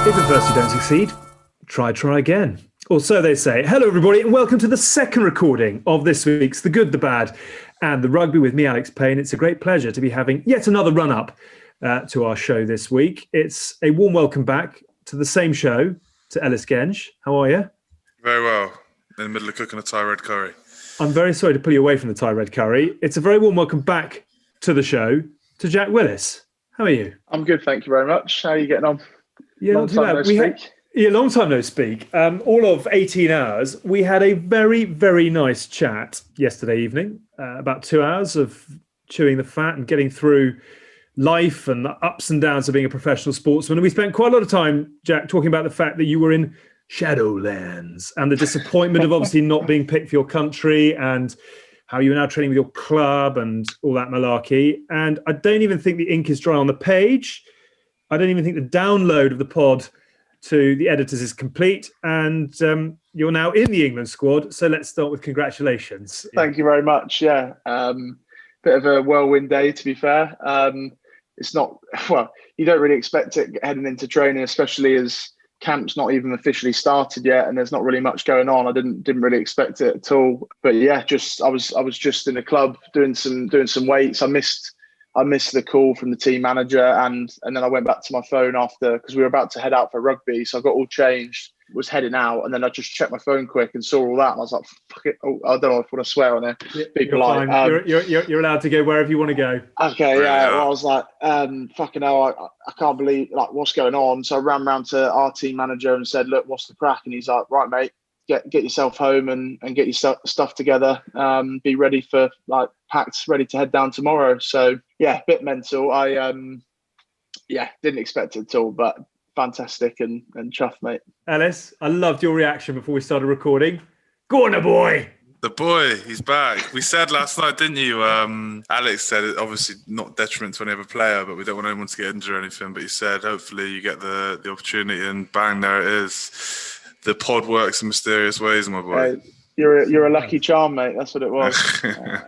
If at first you don't succeed, try again. Or so they say. Hello, everybody, and welcome to the second recording of this week's The Good, The Bad, and The Rugby with me, Alex Payne. It's a great pleasure to be having yet another run-up to our show this week. It's a warm welcome back to the same show, to Ellis Genge. How are you? Very well. In the middle of cooking a Thai red curry. I'm very sorry to pull you away from the Thai red curry. It's a very warm welcome back to the show, to Jack Willis. How are you? I'm good, thank you very much. How are you getting on? Yeah, long time no speak. Long time no speak. All of 18 hours. We had a very, very nice chat yesterday evening, about 2 hours of chewing the fat and getting through life and the ups and downs of being a professional sportsman. And we spent quite a lot of time, Jack, talking about the fact that you were in Shadowlands and the disappointment of obviously not being picked for your country and how you are now training with your club and all that malarkey. And I don't even think the ink is dry on the page. I don't even think the download of the pod to the editors is complete. And you're now in the England squad. So let's start with congratulations. Thank you very much. Yeah. Bit of a whirlwind day, to be fair. It's not, well, you don't really expect it heading into training, especially as camp's not even officially started yet and there's not really much going on. I didn't really expect it at all. But yeah, I was just in the club doing some weights. I missed the call from the team manager and then I went back to my phone after because we were about to head out for rugby. So I got all changed, was heading out, and then I just checked my phone quick and saw all that. And I was like, fuck it. Oh, I don't know if I want to swear on there. Be polite. You're allowed to go wherever you want to go. Okay, yeah. Well, I was like, fucking hell, I can't believe like what's going on. So I ran round to our team manager and said, look, what's the crack? And he's like, right, mate. Get yourself home and get your stuff together. Be ready for packed, ready to head down tomorrow. So yeah, a bit mental. I didn't expect it at all, but fantastic and chuffed, mate. Ellis, I loved your reaction before we started recording. Go on, boy. The boy, he's back. We said last night, didn't you? Alex said it, obviously not detriment to any other player, but we don't want anyone to get injured or anything. But he said hopefully you get the opportunity, and bang, there it is. The pod works in mysterious ways, my boy. You're a lucky charm, mate. That's what it was.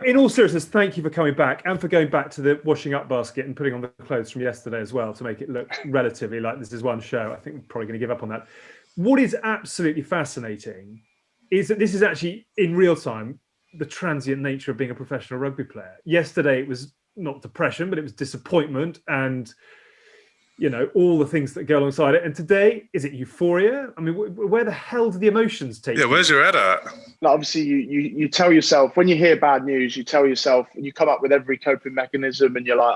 In all seriousness, thank you for coming back and for going back to the washing up basket and putting on the clothes from yesterday as well to make it look relatively like this is one show. I think we're probably going to give up on that. What is absolutely fascinating is that this is actually in real time the transient nature of being a professional rugby player. Yesterday it was not depression, but it was disappointment and all the things that go alongside it. And today, is it euphoria? I mean, where the hell do the emotions take you? Yeah, where's your head at? Like, obviously, you tell yourself, when you hear bad news, you tell yourself, you come up with every coping mechanism and you're like,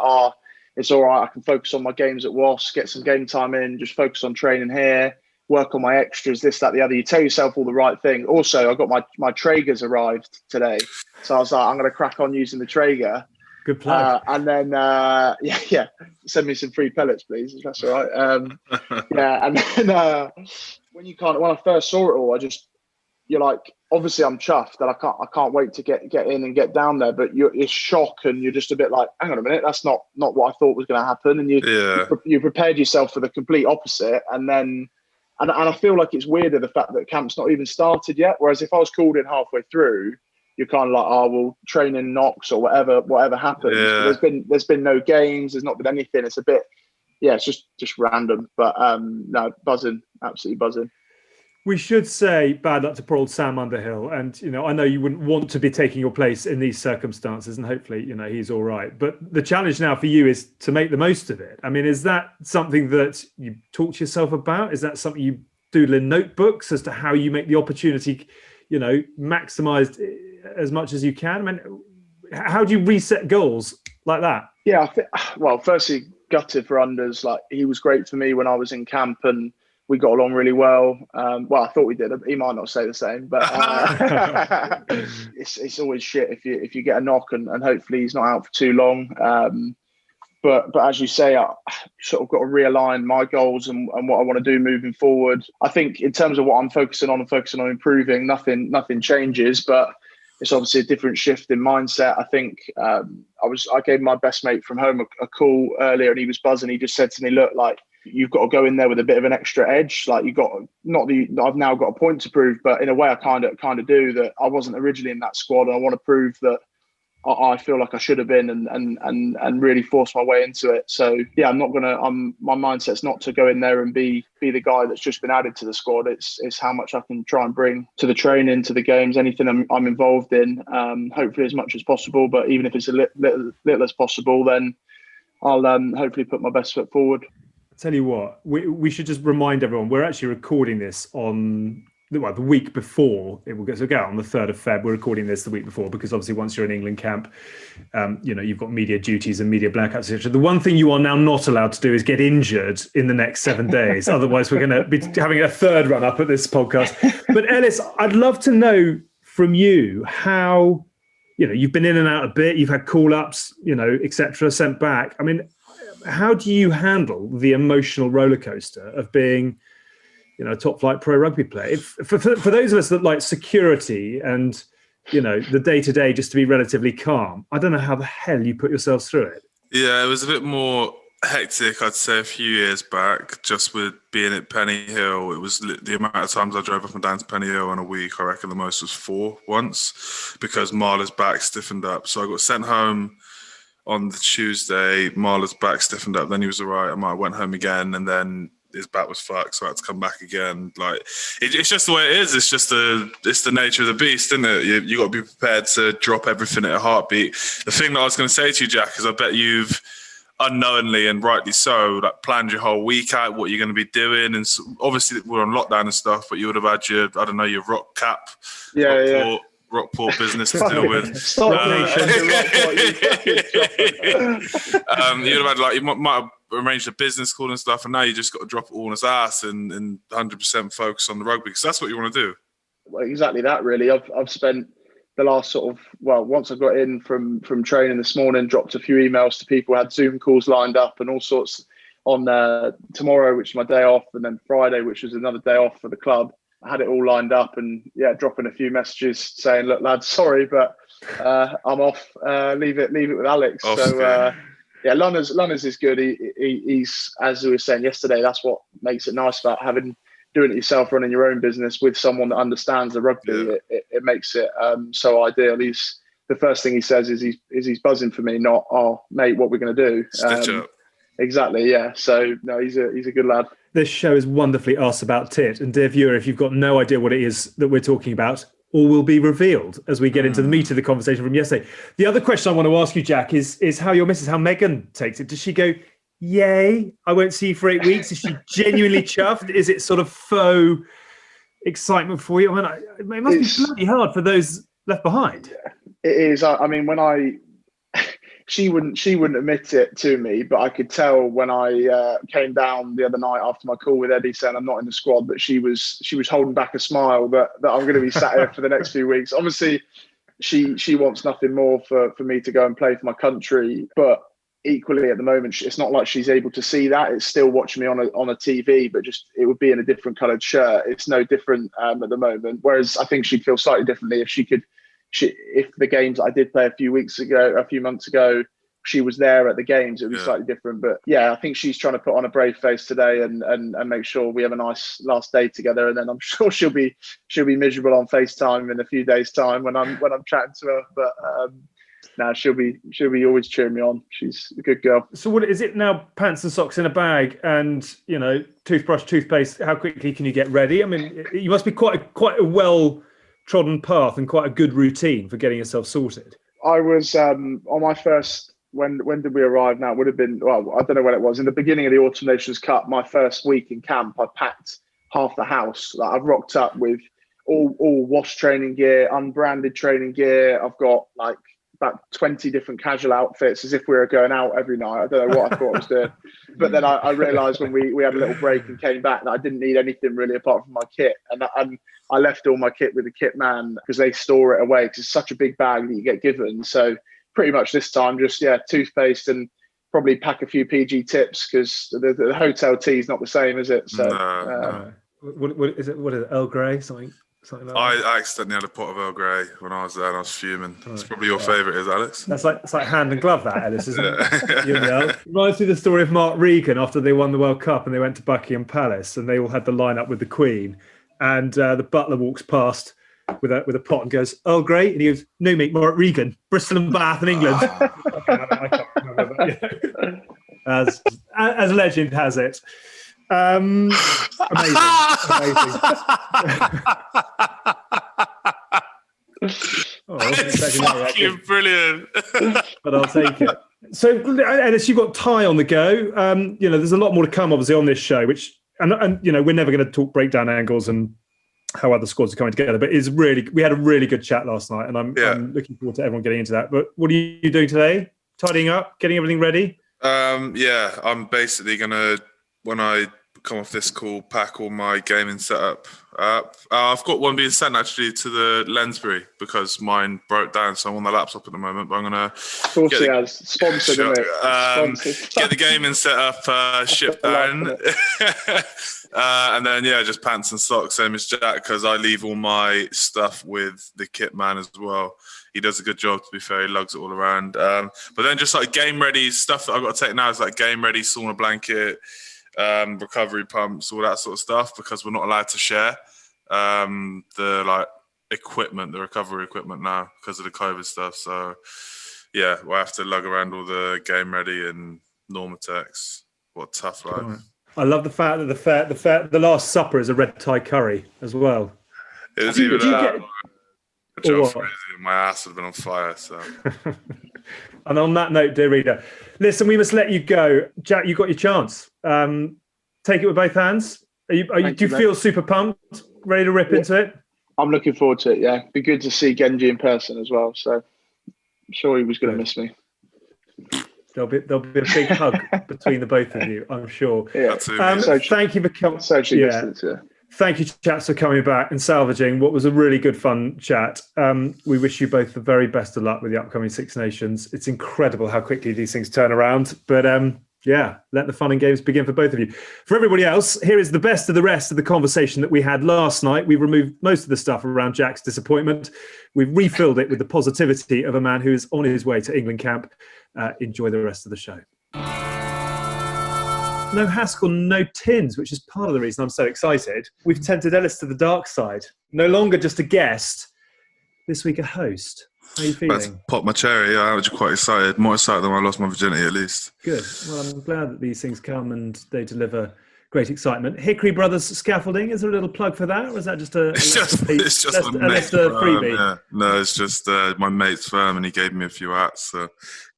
it's all right, I can focus on my games at WASP, get some game time in, just focus on training here, work on my extras, this, that, the other. You tell yourself all the right thing. Also, I got my Traegers arrived today. So I was like, I'm going to crack on using the Traeger. Good plug. And then, send me some free pellets, please, if that's all right. And then when I first saw it all, you're like, obviously I'm chuffed that I can't wait to get in and get down there, but it's shock and you're just a bit like, hang on a minute, that's not what I thought was going to happen. And you prepared yourself for the complete opposite. And then, and I feel like it's weirder the fact that camp's not even started yet. Whereas if I was called in halfway through, you're kind of like, training knocks or whatever happens. Yeah. There's been no games. There's not been anything. It's a bit, it's just random. But no, buzzing, absolutely buzzing. We should say bad luck to poor old Sam Underhill. And, I know you wouldn't want to be taking your place in these circumstances and hopefully, he's all right. But the challenge now for you is to make the most of it. I mean, is that something that you talk to yourself about? Is that something you doodle in notebooks as to how you make the opportunity, maximised as much as you can? I mean, how do you reset goals like that? Yeah, firstly, gutted for Unders. Like, he was great for me when I was in camp and we got along really well. I thought we did. He might not say the same, but it's always shit if you get a knock and hopefully he's not out for too long. But as you say, I sort of got to realign my goals and what I want to do moving forward. I think in terms of what I'm focusing on improving, nothing changes, but it's obviously a different shift in mindset. I think I gave my best mate from home a call earlier and he was buzzing. He just said to me, look, like, you've got to go in there with a bit of an extra edge. Like, I've now got a point to prove, but in a way I kind of do that. I wasn't originally in that squad and I want to prove that I feel like I should have been, and really forced my way into it. So yeah, my mindset's not to go in there and be the guy that's just been added to the squad. It's how much I can try and bring to the training, to the games, anything I'm involved in. Hopefully as much as possible, but even if it's a little as possible, then I'll hopefully put my best foot forward. Tell you what, we should just remind everyone, we're actually recording this on the week before it will go. So go on the 3rd of Feb. We're recording this the week before because obviously once you're in England camp, you've got media duties and media blackouts, etc. The one thing you are now not allowed to do is get injured in the next 7 days. Otherwise, we're going to be having a third run up at this podcast. But Ellis, I'd love to know from you how, you've been in and out a bit, you've had call ups, etc., sent back. I mean, how do you handle the emotional roller coaster of being a top flight pro rugby player? For those of us that like security and, the day to day just to be relatively calm, I don't know how the hell you put yourselves through it. Yeah, it was a bit more hectic, I'd say, a few years back, just with being at Penny Hill. It was the amount of times I drove up and down to Penny Hill in a week, I reckon the most was 4 once, because Marler's back stiffened up. So I got sent home on the Tuesday, Marler's back stiffened up, then he was all right. I went home again, and then his back was fucked, so I had to come back again. Like, it's just the way it is. It's just it's the nature of the beast, isn't it? You got to be prepared to drop everything at a heartbeat. The thing that I was going to say to you, Jack, is I bet you've unknowingly and rightly so, like, planned your whole week out, what you're going to be doing, and so, obviously we're on lockdown and stuff, but you would have had your rock cap, Rockport business to deal with. You might have arranged a business call and stuff, and now you just got to drop it all on his ass and 100% focus on the rugby, because that's what you want to do. Well, exactly that, really. I've spent the last once I got in from training this morning, dropped a few emails to people, had Zoom calls lined up and all sorts on tomorrow, which is my day off, and then Friday, which is another day off for the club. I had it all lined up, and dropping a few messages saying, "Look, lads, sorry, but I'm off. Leave it with Alex." Lunners is good. He's, as we were saying yesterday, that's what makes it nice about doing it yourself, running your own business with someone that understands the rugby. Yeah. It makes it so ideal. He's the first thing he says is he's buzzing for me, not, "Oh, mate, what we're going to do." Stitch up. Exactly, yeah. So no, he's a good lad. This show is wonderfully asked about tit, and dear viewer, if you've got no idea what it is that we're talking about, all will be revealed as we get into the meat of the conversation from yesterday. The other question I want to ask you, Jack, is how your missus, how Megan takes it. Does she go, "Yay, I won't see you for 8 weeks"? Is she genuinely chuffed? Is it sort of faux excitement for you? I mean, it must be bloody hard for those left behind. It is. I mean, when she wouldn't admit it to me, but I could tell when I came down the other night after my call with Eddie saying I'm not in the squad, that she was holding back a smile that I'm going to be sat here for the next few weeks. Obviously, she wants nothing more for me to go and play for my country, but equally at the moment, it's not like she's able to see that. It's still watching me on a TV, but just it would be in a different coloured shirt. It's no different at the moment. Whereas I think she'd feel slightly differently if the games I did play a few months ago, she was there at the games, it would be slightly different. But yeah, I think she's trying to put on a brave face today and make sure we have a nice last day together. And then I'm sure she'll be miserable on FaceTime in a few days' time when I'm chatting to her. But no, she'll be always cheering me on. She's a good girl. So what is it now? Pants and socks in a bag, and toothbrush, toothpaste. How quickly can you get ready? I mean, you must be quite a well trodden path and quite a good routine for getting yourself sorted. I was on my first, when did we arrive now? It would have been, well, I don't know when it was. In the beginning of the Autumn Nations Cup, my first week in camp, I packed half the house. Like, I've rocked up with all wash training gear, unbranded training gear. I've got like about 20 different casual outfits as if we were going out every night. I don't know what I thought I was doing. But then I realised when we had a little break and came back that I didn't need anything really apart from my kit. And I left all my kit with the kit man because they store it away because it's such a big bag that you get given. So pretty much this time, just, toothpaste and probably pack a few PG tips because the hotel tea is not the same, is it? So no. What is it? Earl Grey? Something like that? I accidentally had a pot of Earl Grey when I was there and I was fuming. It's probably your favourite, is Alex? It's like hand and glove, that, Ellis, isn't it? Reminds me of the story of Mark Regan after they won the World Cup and they went to Buckingham Palace and they all had the line up with the Queen, and the butler walks past with a pot and goes, "Oh, great!" And he goes, "No, mate, Mark Regan, Bristol and Bath in England." I can't remember, but, as legend has it. Amazing. Fucking brilliant. But I'll take it. So, Ellis, you've got Ty on the go. There's a lot more to come, obviously, on this show, and we're never going to talk breakdown angles and how other squads are coming together, but we had a really good chat last night, and I'm looking forward to everyone getting into that. But what are you doing today? Tidying up, getting everything ready? I'm basically gonna, when I come off this call, pack all my gaming setup up. I've got one being sent actually to the Lensbury because mine broke down, so I'm on the laptop at the moment. But I'm gonna sponsored, get the gaming set up, shipped down, and then just pants and socks, same as Jack, because I leave all my stuff with the kit man as well. He does a good job, to be fair. He lugs it all around. But then just like game ready stuff that I've got to take now is like game ready sauna blanket, recovery pumps, all that sort of stuff, because we're not allowed to share the equipment, the recovery equipment now because of the COVID stuff. So we'll have to lug around all the game ready and Normatex. What a tough life. Right. I love the fact that the Last Supper is a red Thai curry as well. It was even that. My ass would have been on fire. So. And on that note, dear reader, listen, we must let you go. Jack, you got your chance. Take it with both hands. Do you feel super pumped, ready to rip into it? I'm looking forward to it, yeah. It'd be good to see Genge in person as well. So I'm sure he was going to miss me. There'll be a big hug between the both of you, I'm sure. Yeah. Thank you for coming. Social distance, yeah. Thank you, chaps, for coming back and salvaging what was a really good, fun chat. We wish you both the very best of luck with the upcoming Six Nations. It's incredible how quickly these things turn around. But let the fun and games begin for both of you. For everybody else, here is the best of the rest of the conversation that we had last night. We've removed most of the stuff around Jack's disappointment. We've refilled it with the positivity of a man who is on his way to England camp. Enjoy the rest of the show. No Haskell, no Tins, which is part of the reason I'm so excited. We've tempted Ellis to the dark side. No longer just a guest, this week a host. How are you feeling? Let's pop my cherry. I'm actually quite excited. More excited than when I lost my virginity, at least. Good. Well, I'm glad that these things come and they deliver great excitement. Hickory Brothers Scaffolding, is there a little plug for that, or is that just a freebie? Yeah. No, it's just my mate's firm, and he gave me a few hats. So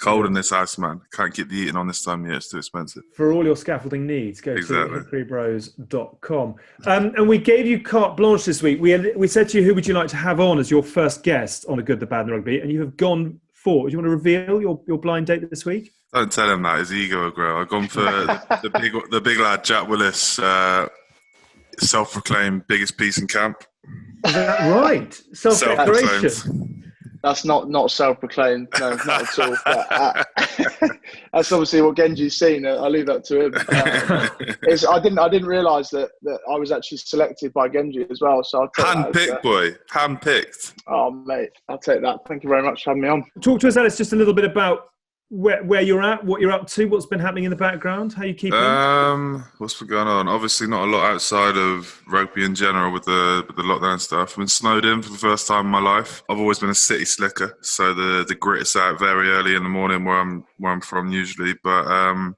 cold in this house, man. Can't get the eating on this time yet. It's too expensive. For all your scaffolding needs, go to hickorybros.com. And we gave you carte blanche this week. We said to you, who would you like to have on as your first guest on A Good, the Bad, and the Rugby? And you have gone for. Do you want to reveal your blind date this week? Don't tell him that. His ego will grow. I've gone for the big lad, Jack Willis, self-proclaimed biggest piece in camp. Is that right? Self-declaration. That's not self-proclaimed. No, not at all. But, that's obviously what Genji's seen. I'll leave that to him. I didn't realise that I was actually selected by Genji as well. So handpicked, boy. Handpicked. Oh, mate, I'll take that. Thank you very much for having me on. Talk to us, Ellis, just a little bit about where you're at, what you're up to, what's been happening in the background, how you keeping? What's been going on? Obviously not a lot outside of rugby in general with the lockdown stuff. I've been snowed in for the first time in my life. I've always been a city slicker, so the grit is out very early in the morning where I'm from usually, but I'm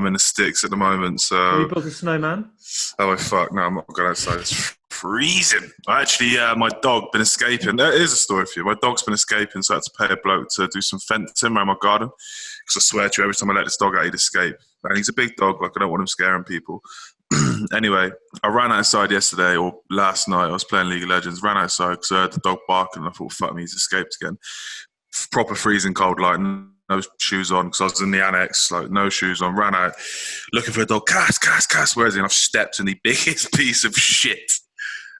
in the sticks at the moment. So have you built a snowman? Oh fuck, no, I'm not going outside. It's freezing. I actually, my dog been escaping. There is a story for you. My dog's been escaping, so I had to pay a bloke to do some fencing around my garden. Because I swear to you, every time I let this dog out, he'd escape. And he's a big dog, like I don't want him scaring people. Anyway, I ran outside yesterday, or last night, I was playing League of Legends, ran outside because I heard the dog barking, and I thought, fuck me, he's escaped again. Proper freezing cold, like no shoes on, because I was in the Annex, like no shoes on, ran out, looking for a dog, Cass, where is he? And I've stepped in the biggest piece of shit.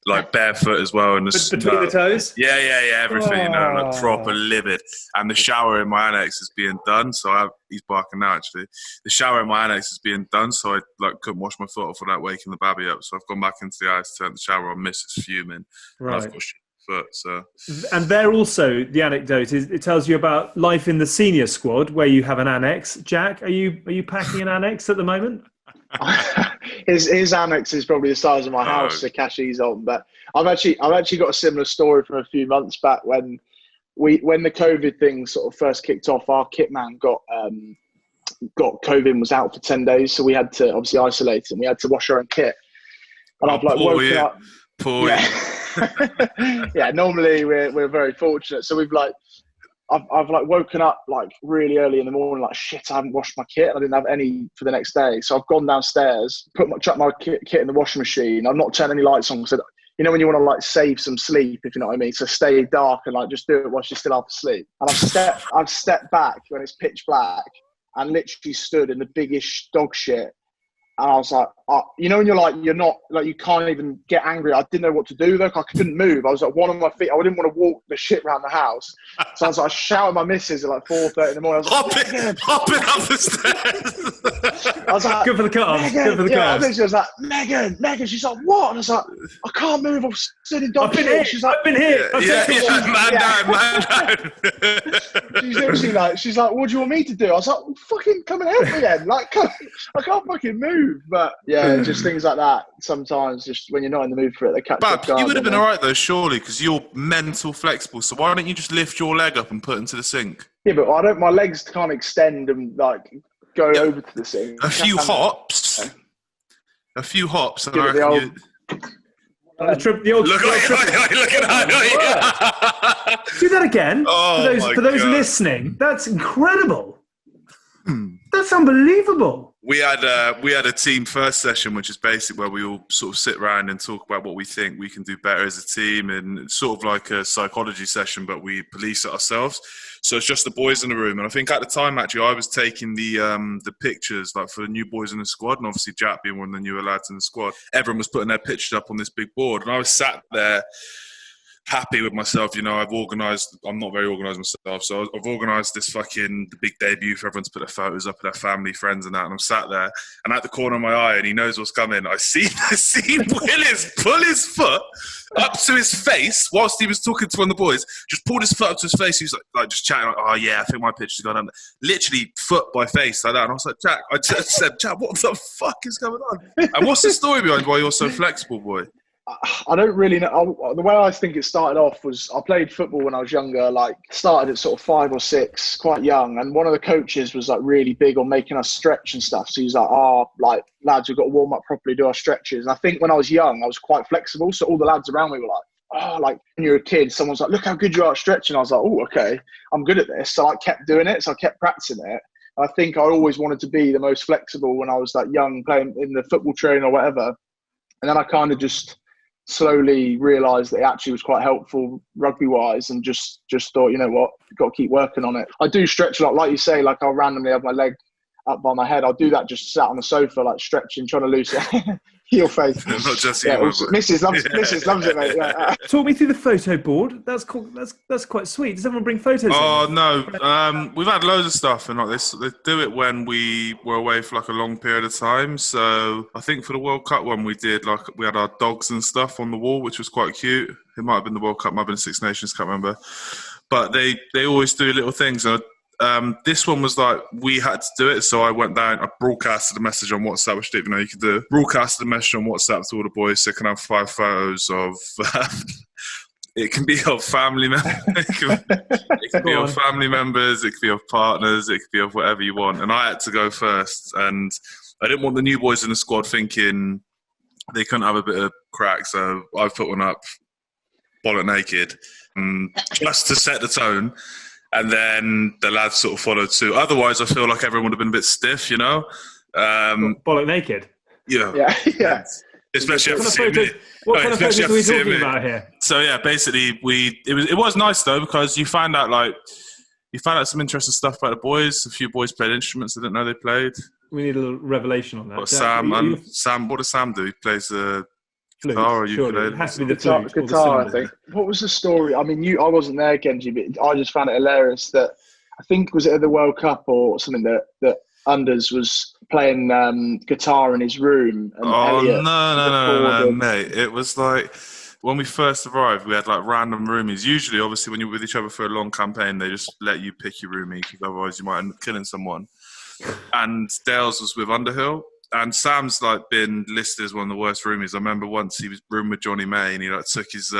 Like barefoot as well, and between the toes. Yeah, everything. Like proper livid. And the shower in my Annex is being done, so he's barking now. Actually, the shower in my Annex is being done, so I couldn't wash my foot off without waking the baby up. So I've gone back into the house, turned the shower on. Mrs. fuming. Right. And I've got shit foot. So. And there also the anecdote is it tells you about life in the senior squad where you have an Annex. Jack, are you packing an Annex at the moment? his Annex is probably the size of my house to cash these on. But I've actually got a similar story from a few months back when the COVID thing sort of first kicked off. Our kit man got COVID and was out for 10 days, so we had to obviously isolate him. We had to wash our own kit, and I've like woken up. Yeah, normally we're very fortunate. So we've like I've like woken up like really early in the morning, like shit, I haven't washed my kit. I didn't have any for the next day, so I've gone downstairs, chucked my kit in the washing machine. I've not turned any lights on because you know when you want to like save some sleep, if you know what I mean. So stay dark and like just do it whilst you're still half asleep. And I've stepped back when it's pitch black and literally stood in the biggest dog shit. And I was like, you know, when you're not, like, you can't even get angry. I didn't know what to do, though. I couldn't move. I was like, one on my feet. I didn't want to walk the shit around the house. So I was like, shouting my missus at like 4:30 in the morning. I was like, hopping up the stairs. I was like, good for the cut-off. Good for the cut-off. I was like, Megan. She's like, what? And I was like, I can't move. I'm sitting dog shit. She's like, I've been here. Man down. She's literally she's like, what do you want me to do? I was like, well, fucking come and help me then. Like, I can't fucking move. But yeah, just things like that. Sometimes, just when you're not in the mood for it, they catch you. But you would have been all right though, surely, because you're mental flexible. So why don't you just lift your leg up and put it into the sink? Yeah, but my legs can't extend and like go over to the sink. A few hops. And I reckon the old look at that. Do that again. Oh, for those listening, that's incredible. That's unbelievable. We had a team first session, which is basically where we all sort of sit around and talk about what we think we can do better as a team, and it's sort of like a psychology session, but we police it ourselves. So it's just the boys in the room, and I think at the time actually I was taking the pictures like for the new boys in the squad, and obviously Jack being one of the newer lads in the squad. Everyone was putting their pictures up on this big board, and I was sat there happy with myself. You know, I'm not very organised myself, so I've organised the big debut for everyone to put their photos up of their family, friends and that, and I'm sat there, and at the corner of my eye, and he knows what's coming, I see Willis pull his foot up to his face whilst he was talking to one of the boys, just pulled his foot up to his face. He was like just chatting, like, oh yeah, I think my picture's gone under. Literally foot by face like that, and I was like, Jack, I just said, Jack, what the fuck is going on? And what's the story behind why you're so flexible, boy? I don't really know. The way I think it started off was I played football when I was younger, like started at sort of 5 or 6, quite young. And one of the coaches was like really big on making us stretch and stuff. So he's like, lads, we've got to warm up properly, do our stretches. And I think when I was young, I was quite flexible. So all the lads around me were like, like when you're a kid, someone's like, look how good you are at stretching. I was like, oh, okay, I'm good at this. So I kept doing it. So I kept practicing it. I think I always wanted to be the most flexible when I was like young, playing in the football train or whatever. And then I kind of just slowly realised that it actually was quite helpful rugby-wise, and just thought, you know what, got to keep working on it. I do stretch a lot, like you say, like I'll randomly have my leg up by my head. I'll do that just sat on the sofa, like stretching, trying to loosen your face. Not just you. Mrs. loves it, mate. Yeah. Talk me through the photo board. That's cool. That's quite sweet. Does everyone bring photos? Oh no, we've had loads of stuff, and like this, they do it when we were away for like a long period of time. So I think for the World Cup one, we had our dogs and stuff on the wall, which was quite cute. It might have been the World Cup, might have been Six Nations, can't remember. But they always do little things. This one was like, we had to do it, so I went down, I broadcasted a message on WhatsApp, which I didn't even know you could do. Broadcasted a message on WhatsApp to all the boys, so they can have 5 photos of, it can be of family members, it can be of family members, it could be of partners, it could be of whatever you want. And I had to go first, and I didn't want the new boys in the squad thinking they couldn't have a bit of crack, so I put one up, bollock naked, just to set the tone. And then the lads sort of followed suit. Otherwise, I feel like everyone would have been a bit stiff, you know? Bollock naked? Yeah. Especially after seeing me. What kind of photos are we talking about here? So, yeah, basically, it was nice, though, because you found out some interesting stuff about the boys. A few boys played instruments I didn't know they played. We need a little revelation on that. Sam, what does Sam do? He plays the guitar or ukulele? It has to be the guitar, flute. I think. What was the story? I mean, I wasn't there, Genge, but I just found it hilarious that I think was it at the World Cup or something that Unders was playing guitar in his room. And no, mate. It was like when we first arrived, we had like random roomies. Usually, obviously, when you're with each other for a long campaign, they just let you pick your roomie because otherwise you might end up killing someone. And Dales was with Underhill. And Sam's like been listed as one of the worst roomies. I remember once he was rooming with Johnny May and he like took his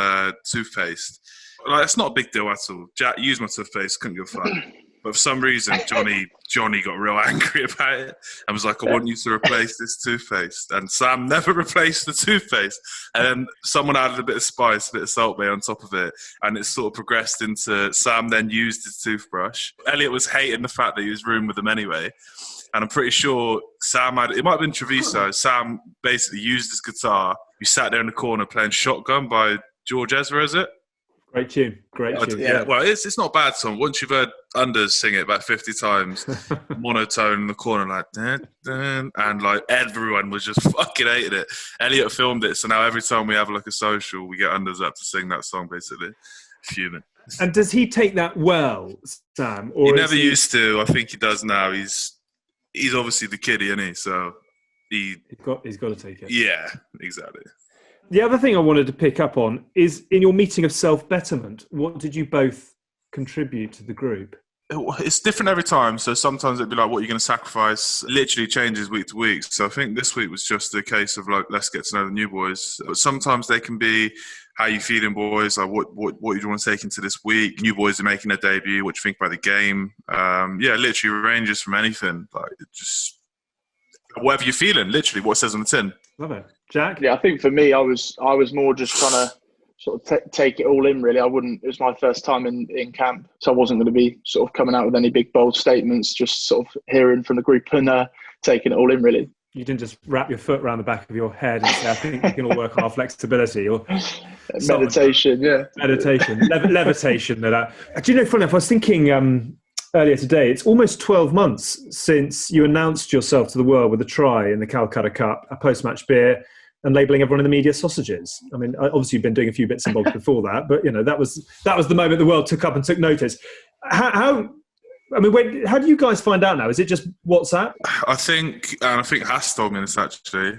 toothpaste. Like, it's not a big deal at all. Jack used my toothpaste, couldn't give a fuck. But for some reason, Johnny got real angry about it and was like, I want you to replace this toothpaste. And Sam never replaced the toothpaste. And then someone added a bit of spice, a bit of Salt Bae on top of it. And it sort of progressed into Sam then used his toothbrush. Elliot was hating the fact that he was rooming with him anyway. And I'm pretty sure it might have been Treviso. Sam basically used his guitar. He sat there in the corner playing Shotgun by George Ezra, is it? Great tune. Yeah, well, it's not a bad song. Once you've heard Unders sing it about 50 times, monotone in the corner, like, dun, dun, and like everyone was just fucking hating it. Elliot filmed it, so now every time we have like a social, we get Unders up to sing that song, basically. Fuming. And does he take that well, Sam? Or he never used to. I think he does now. He's obviously the kiddie, isn't he? So he's got to take it. Yeah, exactly. The other thing I wanted to pick up on is in your meeting of self-betterment, what did you both contribute to the group? It's different every time. So sometimes it'd be like, what are you going to sacrifice? Literally changes week to week. So I think this week was just a case of like, let's get to know the new boys. But sometimes they can be, how you feeling, boys? Like, what do you want to take into this week? New boys are making their debut. What do you think about the game? Literally ranges from anything. Like, just whatever you're feeling, literally what it says on the tin. Love it. Jack? Yeah, I think for me, I was more just trying to sort of take it all in, really. It was my first time in camp, so I wasn't going to be sort of coming out with any big, bold statements, just sort of hearing from the group and taking it all in, really. You didn't just wrap your foot around the back of your head and say, I think we can all work on our flexibility. Or meditation, yeah. Meditation. Levitation. Do you know, funny enough, I was thinking earlier today, it's almost 12 months since you announced yourself to the world with a try in the Calcutta Cup, a post-match beer, and labelling everyone in the media sausages. I mean, obviously you've been doing a few bits and bobs before that, but, you know, that was the moment the world took up and took notice. How do you guys find out now? Is it just WhatsApp? I think Haas told me this, actually.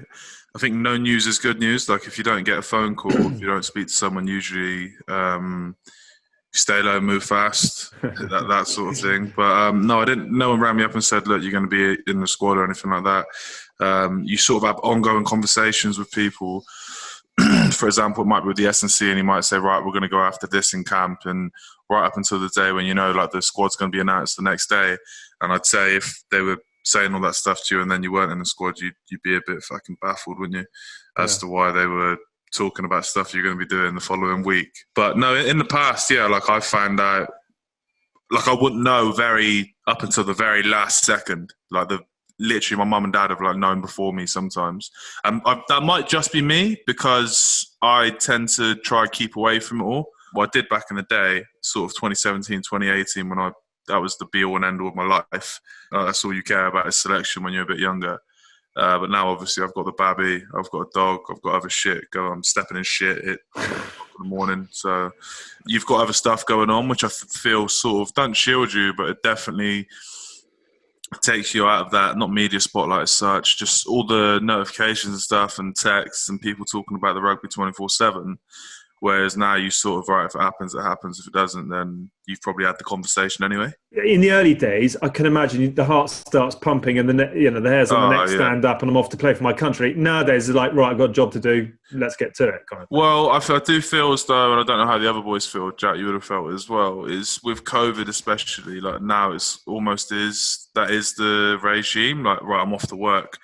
I think no news is good news. Like, if you don't get a phone call, if you don't speak to someone, usually stay low, move fast, that sort of thing. But no, I didn't. No one rang me up and said, look, you're going to be in the squad or anything like that. You sort of have ongoing conversations with people. For example, it might be with the S&C and you might say, right, we're going to go after this in camp, and right up until the day when you know, like, the squad's going to be announced the next day. And I'd say if they were saying all that stuff to you and then you weren't in the squad, you'd be a bit fucking baffled, wouldn't you, as to why they were talking about stuff you're going to be doing the following week. But no, in the past, yeah, like, I found out, like, I wouldn't know up until the very last second. Like, literally my mum and dad have, like, known before me sometimes. And that might just be me, because I tend to try to keep away from it all. What I did back in the day, sort of 2017, 2018, that was the be all and end all of my life. That's all you care about is selection when you're a bit younger. But now, obviously, I've got the babby, I've got a dog, I've got other shit. I'm stepping in shit in the morning. So you've got other stuff going on, which I feel sort of don't shield you, but it definitely takes you out of that, not media spotlight as such, just all the notifications and stuff and texts and people talking about the rugby 24/7. Whereas now you sort of, right, if it happens, it happens. If it doesn't, then you've probably had the conversation anyway. In the early days, I can imagine the heart starts pumping and the hairs on the neck stand up and I'm off to play for my country. Nowadays, it's like, right, I've got a job to do. Let's get to it. Kind of. Well, I do feel as though, and I don't know how the other boys feel, Jack, you would have felt it as well, is with COVID especially, like now it's almost that is the regime. Like, right, I'm off to work.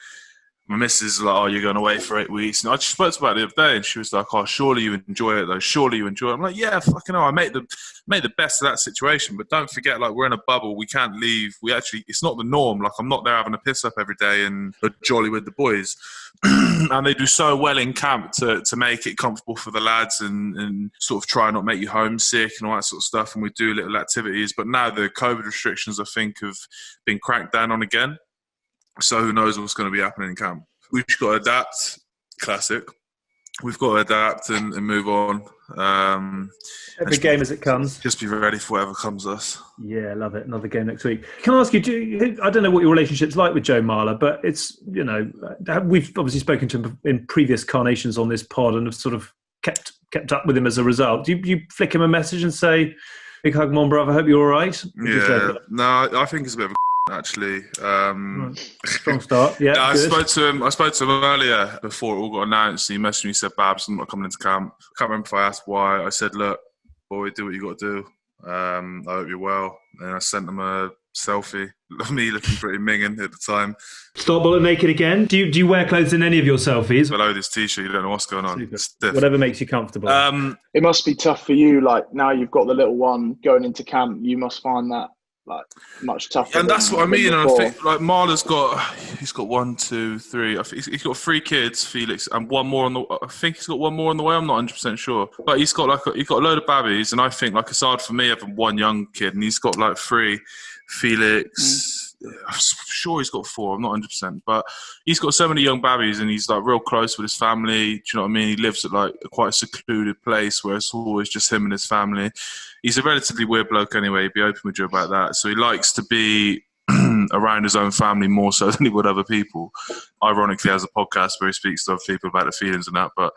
My missus is like, oh, you're going away for 8 weeks. And I just spoke about it the other day and she was like, oh, surely you enjoy it though. Surely you enjoy it. I'm like, yeah, fucking hell. I made the best of that situation. But don't forget, like, we're in a bubble. We can't leave. It's not the norm. Like, I'm not there having a piss up every day and jolly with the boys. And they do so well in camp to make it comfortable for the lads and sort of try and not make you homesick and all that sort of stuff. And we do little activities. But now the COVID restrictions, I think, have been cracked down on again. So who knows what's going to be happening in camp. We've just got to adapt. Classic. We've got to adapt and move on. Every game as it comes. Just be ready for whatever comes us. Yeah, love it. Another game next week. Can I ask you, I don't know what your relationship's like with Joe Marler, but it's, you know, we've obviously spoken to him in previous carnations on this pod and have sort of kept up with him as a result. Do you flick him a message and say, big hug, mon brother, hope you're all right? Yeah. No, I think it's a bit of a actually. Strong start. Yeah, no, I good. spoke to him earlier before it all got announced. He messaged me, he said, Babs, I'm not coming into camp. I can't remember if I asked why. I said, look, boy, do what you got to do. I hope you're well. And I sent him a selfie of me looking pretty minging at the time. Start bullet naked again. Do you wear clothes in any of your selfies? Below this t-shirt, you don't know what's going on. Whatever makes you comfortable. It must be tough for you. Like now you've got the little one going into camp. You must find that like much tougher. And that's what I mean. And I think like Marler's got 1, 2, 3. I think he's got 3 kids, Felix, and one more on the. I think he's got one more on the way. I'm not 100% sure, but he's got a load of babbies, and I think like it's hard for me having one young kid, and he's got like 3. Felix, I'm sure he's got 4. I'm not 100%, but he's got so many young babbies, and he's like real close with his family. Do you know what I mean? He lives at like quite a secluded place where it's always just him and his family. He's a relatively weird bloke anyway. He'd be open with you about that. So he likes to be around his own family more so than he would other people. Ironically, has a podcast where he speaks to other people about their feelings and that. But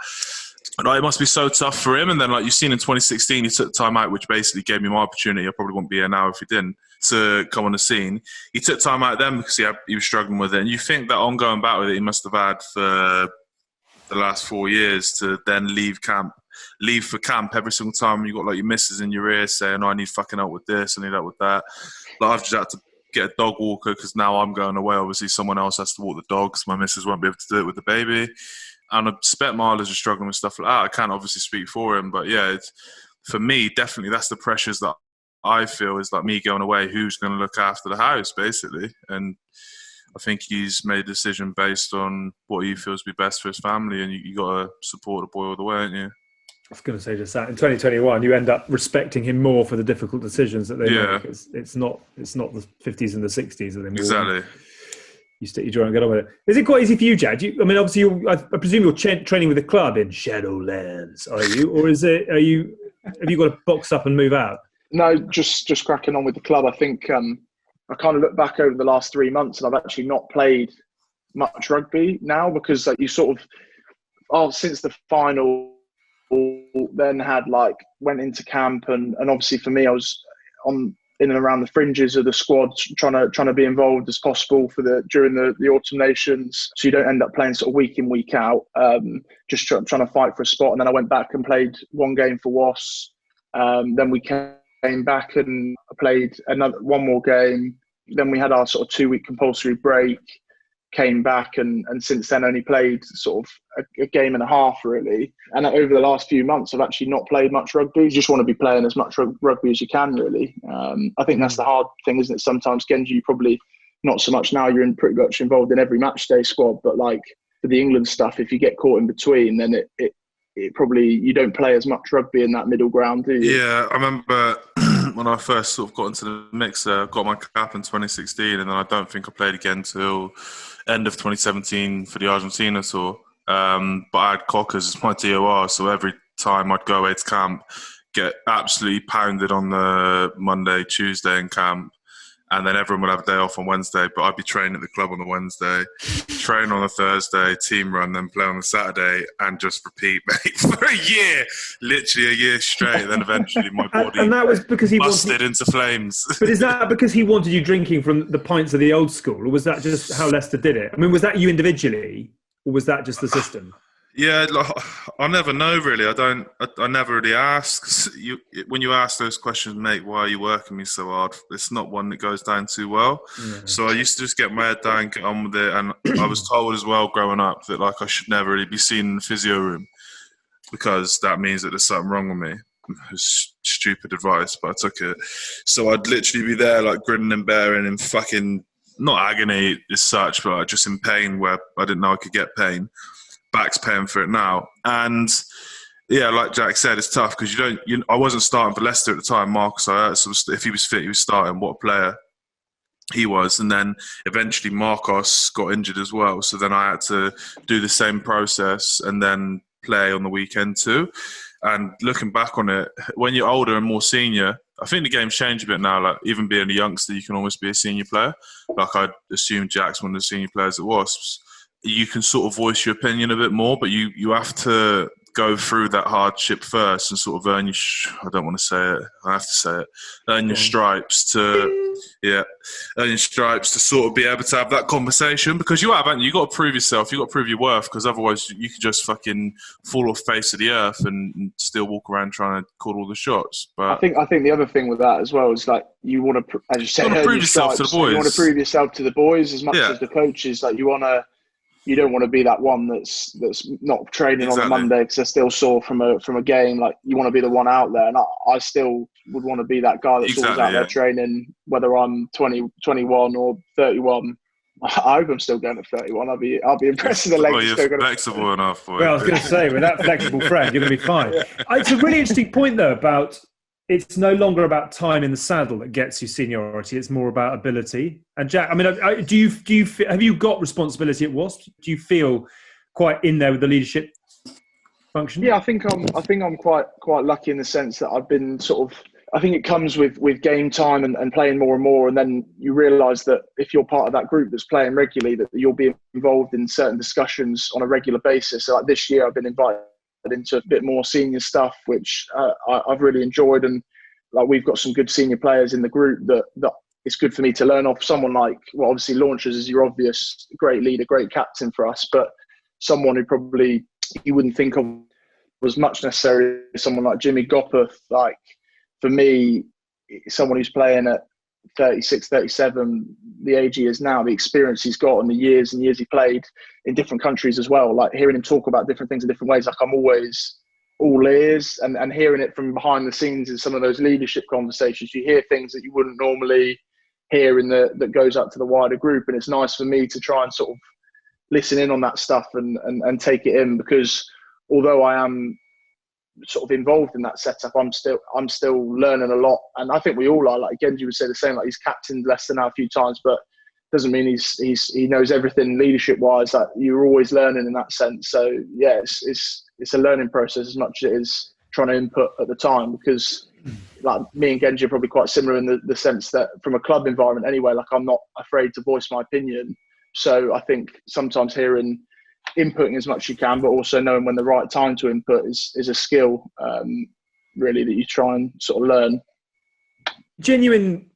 it must be so tough for him. And then, like you've seen in 2016, he took time out, which basically gave me my opportunity. I probably wouldn't be here now if he didn't, to come on the scene. He took time out then because he was struggling with it. And you think that ongoing battle that he must have had for the last 4 years to then leave for camp every single time you got like your missus in your ear saying, I need fucking help with this, I need help with that. Like I've just had to get a dog walker because now I'm going away. Obviously someone else has to walk the dogs. My missus won't be able to do it with the baby. And I expect Marler's just struggling with stuff like that. I can't obviously speak for him, but yeah, for me, definitely that's the pressures that I feel is like me going away, who's going to look after the house basically. And I think he's made a decision based on what he feels would be best for his family, and you got to support the boy all the way, aren't you? I was going to say just that. In 2021, you end up respecting him more for the difficult decisions that they make. It's not the 50s and the 60s that they make. Exactly. You stick your jaw and get on with it. Is it quite easy for you, Jack? Obviously, I presume you're training with the club in Shadowlands, are you? Or have you got to box up and move out? No, just cracking on with the club. I think I kind of look back over the last 3 months, and I've actually not played much rugby now because like you sort of, since the final, then went into camp, and obviously for me, I was in and around the fringes of the squad, trying to be involved as possible during the autumn nations, so you don't end up playing sort of week in, week out. Just trying to fight for a spot, and then I went back and played one game for Was. Then we came back and I played one more game. Then we had our sort of 2-week compulsory break. Came back and since then only played sort of a game and a half really. And over the last few months I've actually not played much rugby. You just want to be playing as much rugby as you can really. I think that's the hard thing, isn't it? Sometimes Genge, you probably not so much now, you're pretty much involved in every match day squad, but like for the England stuff, if you get caught in between, then it probably, you don't play as much rugby in that middle ground, do you? Yeah, I remember when I first sort of got into the mix, got my cap in 2016, and then I don't think I played again till end of 2017 for the Argentina tour. But I had Cockers as my DOR, so every time I'd go away to camp, get absolutely pounded on the Monday, Tuesday in camp, and then everyone would have a day off on Wednesday, but I'd be training at the club on the Wednesday, train on the Thursday, team run, then play on the Saturday, and just repeat, mate, for a year, literally a year straight. Then eventually my body and that was because he busted into flames. But is that because he wanted you drinking from the pints of the old school, or was that just how Leicester did it? I mean, was that you individually, or was that just the system? Yeah, I never know really. I never really ask. When you ask those questions, mate, why are you working me so hard? It's not one that goes down too well. Yeah. So I used to just get my head down, get on with it. And I was told as well growing up that like I should never really be seen in the physio room because that means that there's something wrong with me. It was stupid advice, but I took it. So I'd literally be there like grinning and bearing in fucking, not agony as such, but just in pain where I didn't know I could get pain. Back's paying for it now. And yeah, like Jack said, it's tough because I wasn't starting for Leicester at the time. Marcus, so if he was fit, he was starting. What a player he was. And then eventually Marcos got injured as well. So then I had to do the same process and then play on the weekend too. And looking back on it, when you're older and more senior, I think the game's changed a bit now. Like even being a youngster, you can almost be a senior player. Like I'd assume Jack's one of the senior players at Wasps. You can sort of voice your opinion a bit more, but you have to go through that hardship first and sort of earn your, I don't want to say it, I have to say it, earn your stripes to, earn your stripes to sort of be able to have that conversation, because you have, haven't you? You've got to prove yourself, you've got to prove your worth, because otherwise you could just fucking fall off the face of the earth and still walk around trying to call all the shots. But I think the other thing with that as well is like you want to, as you said, prove yourself to the boys. You want to prove yourself to the boys as much as the coaches. Like you don't want to be that one that's not training on a Monday because they're still sore from a game. Like you want to be the one out there, and I still would want to be that guy that's always out there training, whether I'm 20, 21 or 31. I hope I'm still going at 31. I'll be impressed with the legs. Well, you're flexible enough. Well, I was going to say, with that flexible frame, you're going to be fine. It's a really interesting point, though, about it's no longer about time in the saddle that gets you seniority. It's more about ability. And Jack, I mean, do you have you got responsibility at Wasps? Do you feel quite in there with the leadership function? Yeah, I think I'm quite lucky in the sense that I've been sort of. I think it comes with game time and playing more and more, and then you realise that if you're part of that group that's playing regularly, that you'll be involved in certain discussions on a regular basis. So like this year, I've been invited into a bit more senior stuff, which I've really enjoyed, and like we've got some good senior players in the group that it's good for me to learn off. Someone like, well, obviously Launchers is your obvious great leader, great captain for us, but someone who probably you wouldn't think of was much necessary. Someone like Jimmy Gopperth, like for me, someone who's playing at 36, 37, the age he is now, the experience he's got and the years and years he played in different countries as well. Like hearing him talk about different things in different ways, like I'm always all ears, and hearing it from behind the scenes in some of those leadership conversations, you hear things that you wouldn't normally hear that goes up to the wider group. And it's nice for me to try and sort of listen in on that stuff and take it in, because although I am sort of involved in that setup, I'm still learning a lot, and I think we all are. Like Genge would say the same. Like he's captained Leicester now a few times, but doesn't mean he knows everything leadership wise. Like you're always learning in that sense. So yeah, it's a learning process as much as it is trying to input at the time, because like me and Genge are probably quite similar in the sense that from a club environment anyway, like I'm not afraid to voice my opinion. So I think sometimes inputting as much as you can, but also knowing when the right time to input is a skill, really, that you try and sort of learn. Genuine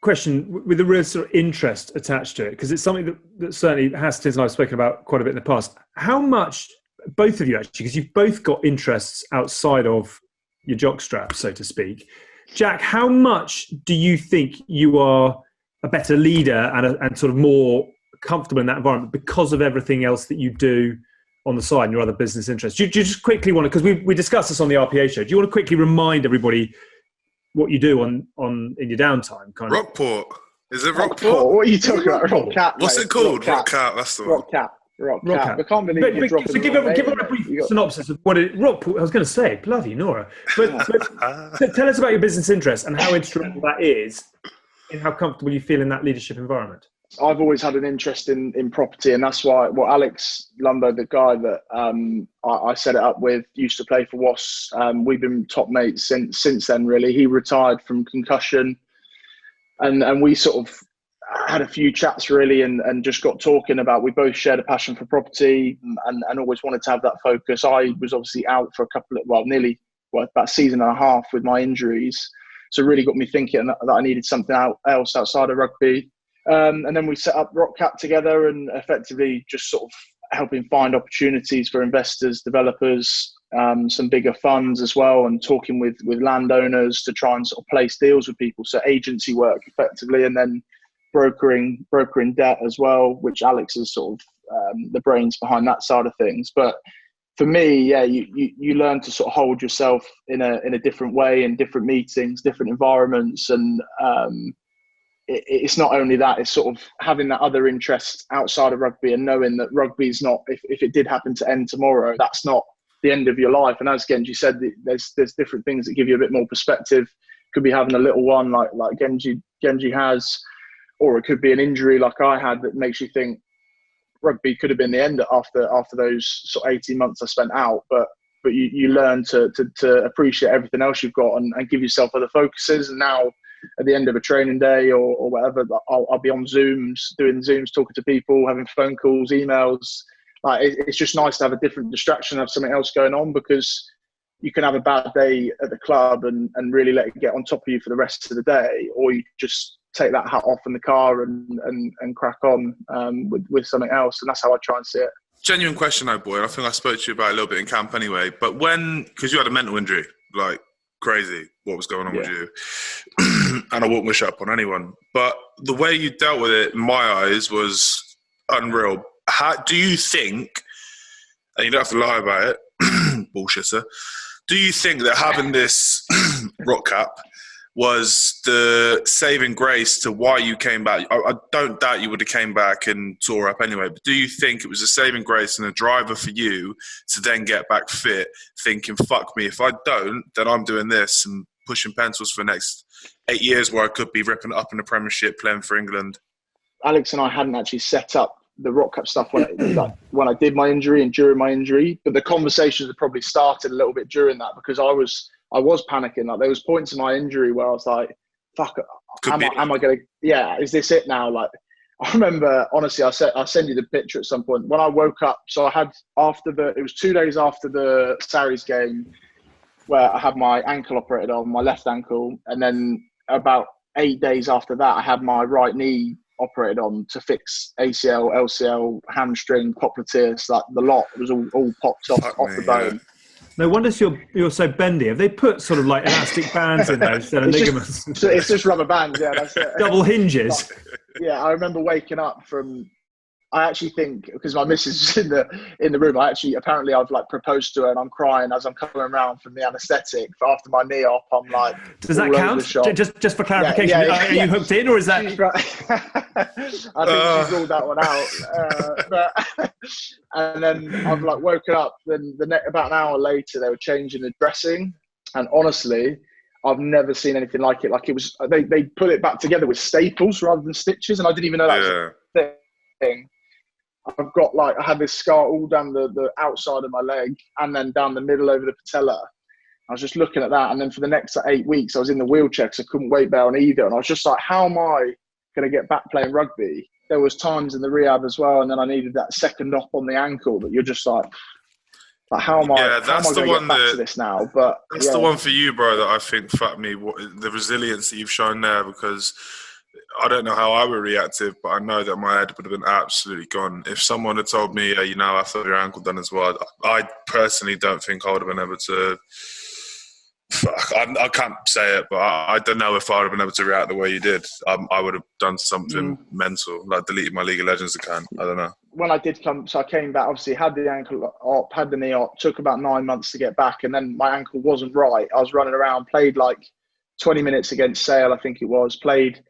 question with a real sort of interest attached to it, because it's something that certainly Hastings and I have spoken about quite a bit in the past. How much, both of you actually, because you've both got interests outside of your jockstrap, so to speak. Jack, how much do you think you are a better leader and sort of more comfortable in that environment because of everything else that you do on the side and your other business interests? Do you just quickly want to, because we discussed this on the RPA show, do you want to quickly remind everybody what you do in your downtime? Rockport. Is it Rockport? What are you talking about? Rockcat. What's it called? Rockcat. That's the one. Rockcat. I can't believe you're dropping so give a brief synopsis of what Rockport. I was going to say, bloody Nora. But tell us about your business interests and how instrumental that is in how comfortable you feel in that leadership environment. I've always had an interest in property, and that's why Alex Lumbo, the guy that I set it up with, used to play for Wasps. We've been top mates since then, really. He retired from concussion, and we sort of had a few chats, really, and just got talking about, we both shared a passion for property and always wanted to have that focus. I was obviously out for about a season and a half with my injuries, so it really got me thinking that I needed something else outside of rugby. And then we set up Rockcat together, and effectively just sort of helping find opportunities for investors, developers, some bigger funds as well, and talking with landowners to try and sort of place deals with people. So agency work effectively, and then brokering debt as well, which Alex is sort of the brains behind that side of things. But for me, yeah, you learn to sort of hold yourself in a different way, in different meetings, different environments, and it's not only that, it's sort of having that other interest outside of rugby and knowing that rugby is not, if it did happen to end tomorrow, that's not the end of your life. And as Genge said, there's different things that give you a bit more perspective. Could be having a little one like Genge has, or it could be an injury like I had that makes you think rugby could have been the end after those sort of 18 months I spent out. But you learn to appreciate everything else you've got and give yourself other focuses. And now, at the end of a training day or whatever, I'll be on Zooms, doing Zooms, talking to people, having phone calls, emails, like it's just nice to have a different distraction, have something else going on, because you can have a bad day at the club and really let it get on top of you for the rest of the day, or you just take that hat off in the car and crack on with something else. And that's how I try and see it. Genuine question though, boy. I think I spoke to you about it a little bit in camp anyway. But because you had a mental injury, like crazy, what was going on with you? And I won't wish up on anyone. But the way you dealt with it, in my eyes, was unreal. How do you think, and you don't have to lie about it, bullshitter, do you think that having this rock cap was the saving grace to why you came back? I don't doubt you would have came back and tore up anyway, but do you think it was a saving grace and a driver for you to then get back fit, thinking, fuck me, if I don't, then I'm doing this and pushing pencils for the next 8 years where I could be ripping it up in the Premiership, playing for England? Alex and I hadn't actually set up the rock cap stuff when I did my injury and during my injury, but the conversations had probably started a little bit during that, because I was panicking. Like, there was points in my injury where I was like, fuck, am I going to, is this it now? Like, I remember, honestly, I'll send you the picture at some point. When I woke up, so I had, it was 2 days after the Sarries game where I had my ankle operated on, my left ankle, and then about 8 days after that, I had my right knee operated on to fix ACL, LCL, hamstring, popliteus, like the lot. It was all popped off the bone. No wonder you're so bendy. Have they put sort of like elastic bands in those instead of ligaments? It's just rubber bands, yeah, that's it. Double hinges. Yeah, I remember waking up from, I actually think, because my missus is in the room, apparently I've like proposed to her and I'm crying as I'm coming around from the anaesthetic after my kney op. I'm like, does that count? Just for clarification, are you hooked in, or is that? I think she's ruled that one out. And then I've like woken up. Then about an hour later, they were changing the dressing, and honestly, I've never seen anything like it. Like, it was, they put it back together with staples rather than stitches, and I didn't even know that was a thing. I've got I had this scar all down the outside of my leg and then down the middle over the patella. I was just looking at that. And then for the next 8 weeks, I was in the wheelchair because I couldn't weight bear on either. And I was just like, how am I going to get back playing rugby? There was times in the rehab as well. And then I needed that second op on the ankle that you're just like how am I going to get back to this now? But that's the one for you, bro, that I think, fuck me, the resilience that you've shown there, because I don't know how I would react, but I know that my head would have been absolutely gone. If someone had told me, I thought your ankle done as well, I personally don't think I would have been able to. I can't say it, but I don't know if I would have been able to react the way you did. I would have done something mental, like deleted my League of Legends account. I don't know. When I did come, so I came back, obviously had the ankle op, had the knee op, took about 9 months to get back, and then my ankle wasn't right. I was running around, played like 20 minutes against Sale, I think it was, played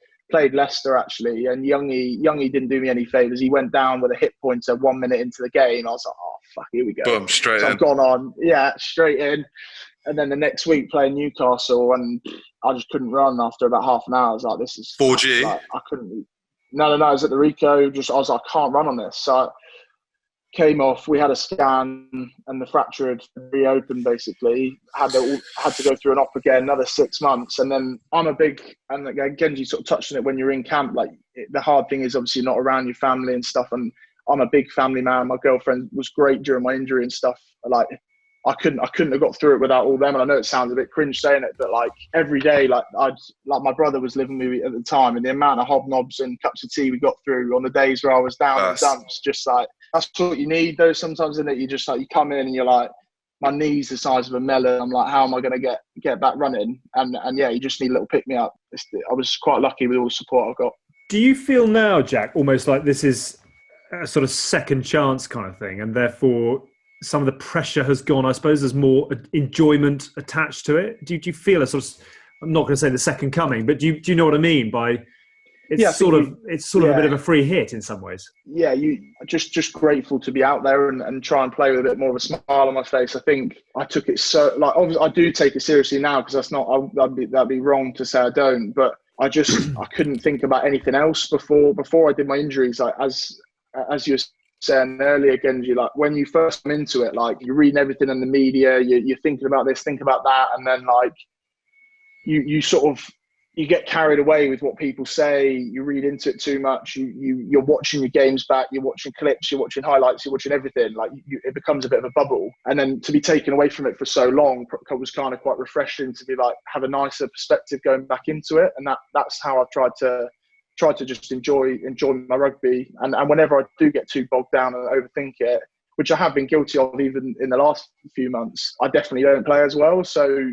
Leicester actually, and Youngie didn't do me any favours. He went down with a hit pointer 1 minute into the game. I was like, oh fuck, here we go. Boom, straight in. I've gone on, straight in. And then the next week playing Newcastle, and I just couldn't run after about half an hour. I was like, this is 4G. Like, I couldn't. No, I was at the Rico. I was like, I can't run on this. So I came off. We had a scan, and the fracture had reopened. Basically, had to go through an op again, another 6 months. And then and again, Genge sort of touched on it when you're in camp. Like, the hard thing is obviously not around your family and stuff. And I'm a big family man. My girlfriend was great during my injury and stuff. Like, I couldn't have got through it without all them. And I know it sounds a bit cringe saying it, but like every day, like my brother was living with me at the time, and the amount of hobnobs and cups of tea we got through on the days where I was down in the dumps, just like, that's what you need though sometimes, isn't it? You just like, you come in and you're like, my knee's the size of a melon. I'm like, how am I going to get back running? And you just need a little pick me up. I was quite lucky with all the support I got. Do you feel now, Jack, almost like this is a sort of second chance kind of thing, and therefore some of the pressure has gone? I suppose there's more enjoyment attached to it. Do you feel a sort of, I'm not going to say the second coming, but do you know what I mean by it's sort of a bit of a free hit in some ways? Yeah, you just grateful to be out there and try and play with a bit more of a smile on my face. I think I took it so, like, obviously I do take it seriously now, because that's not, that'd be wrong to say I don't, but I couldn't think about anything else before I did my injuries. Like, as you were saying earlier, Genge, like when you first come into it, like you're reading everything in the media, you're thinking about this, think about that, and then like you you get carried away with what people say. You read into it too much. You're watching your games back. You're watching clips. You're watching highlights. You're watching everything. Like it becomes a bit of a bubble. And then to be taken away from it for so long was kind of quite refreshing to be like have a nicer perspective going back into it. And that's how I've tried to just enjoy my rugby. And whenever I do get too bogged down and overthink it, which I have been guilty of even in the last few months, I definitely don't play as well. So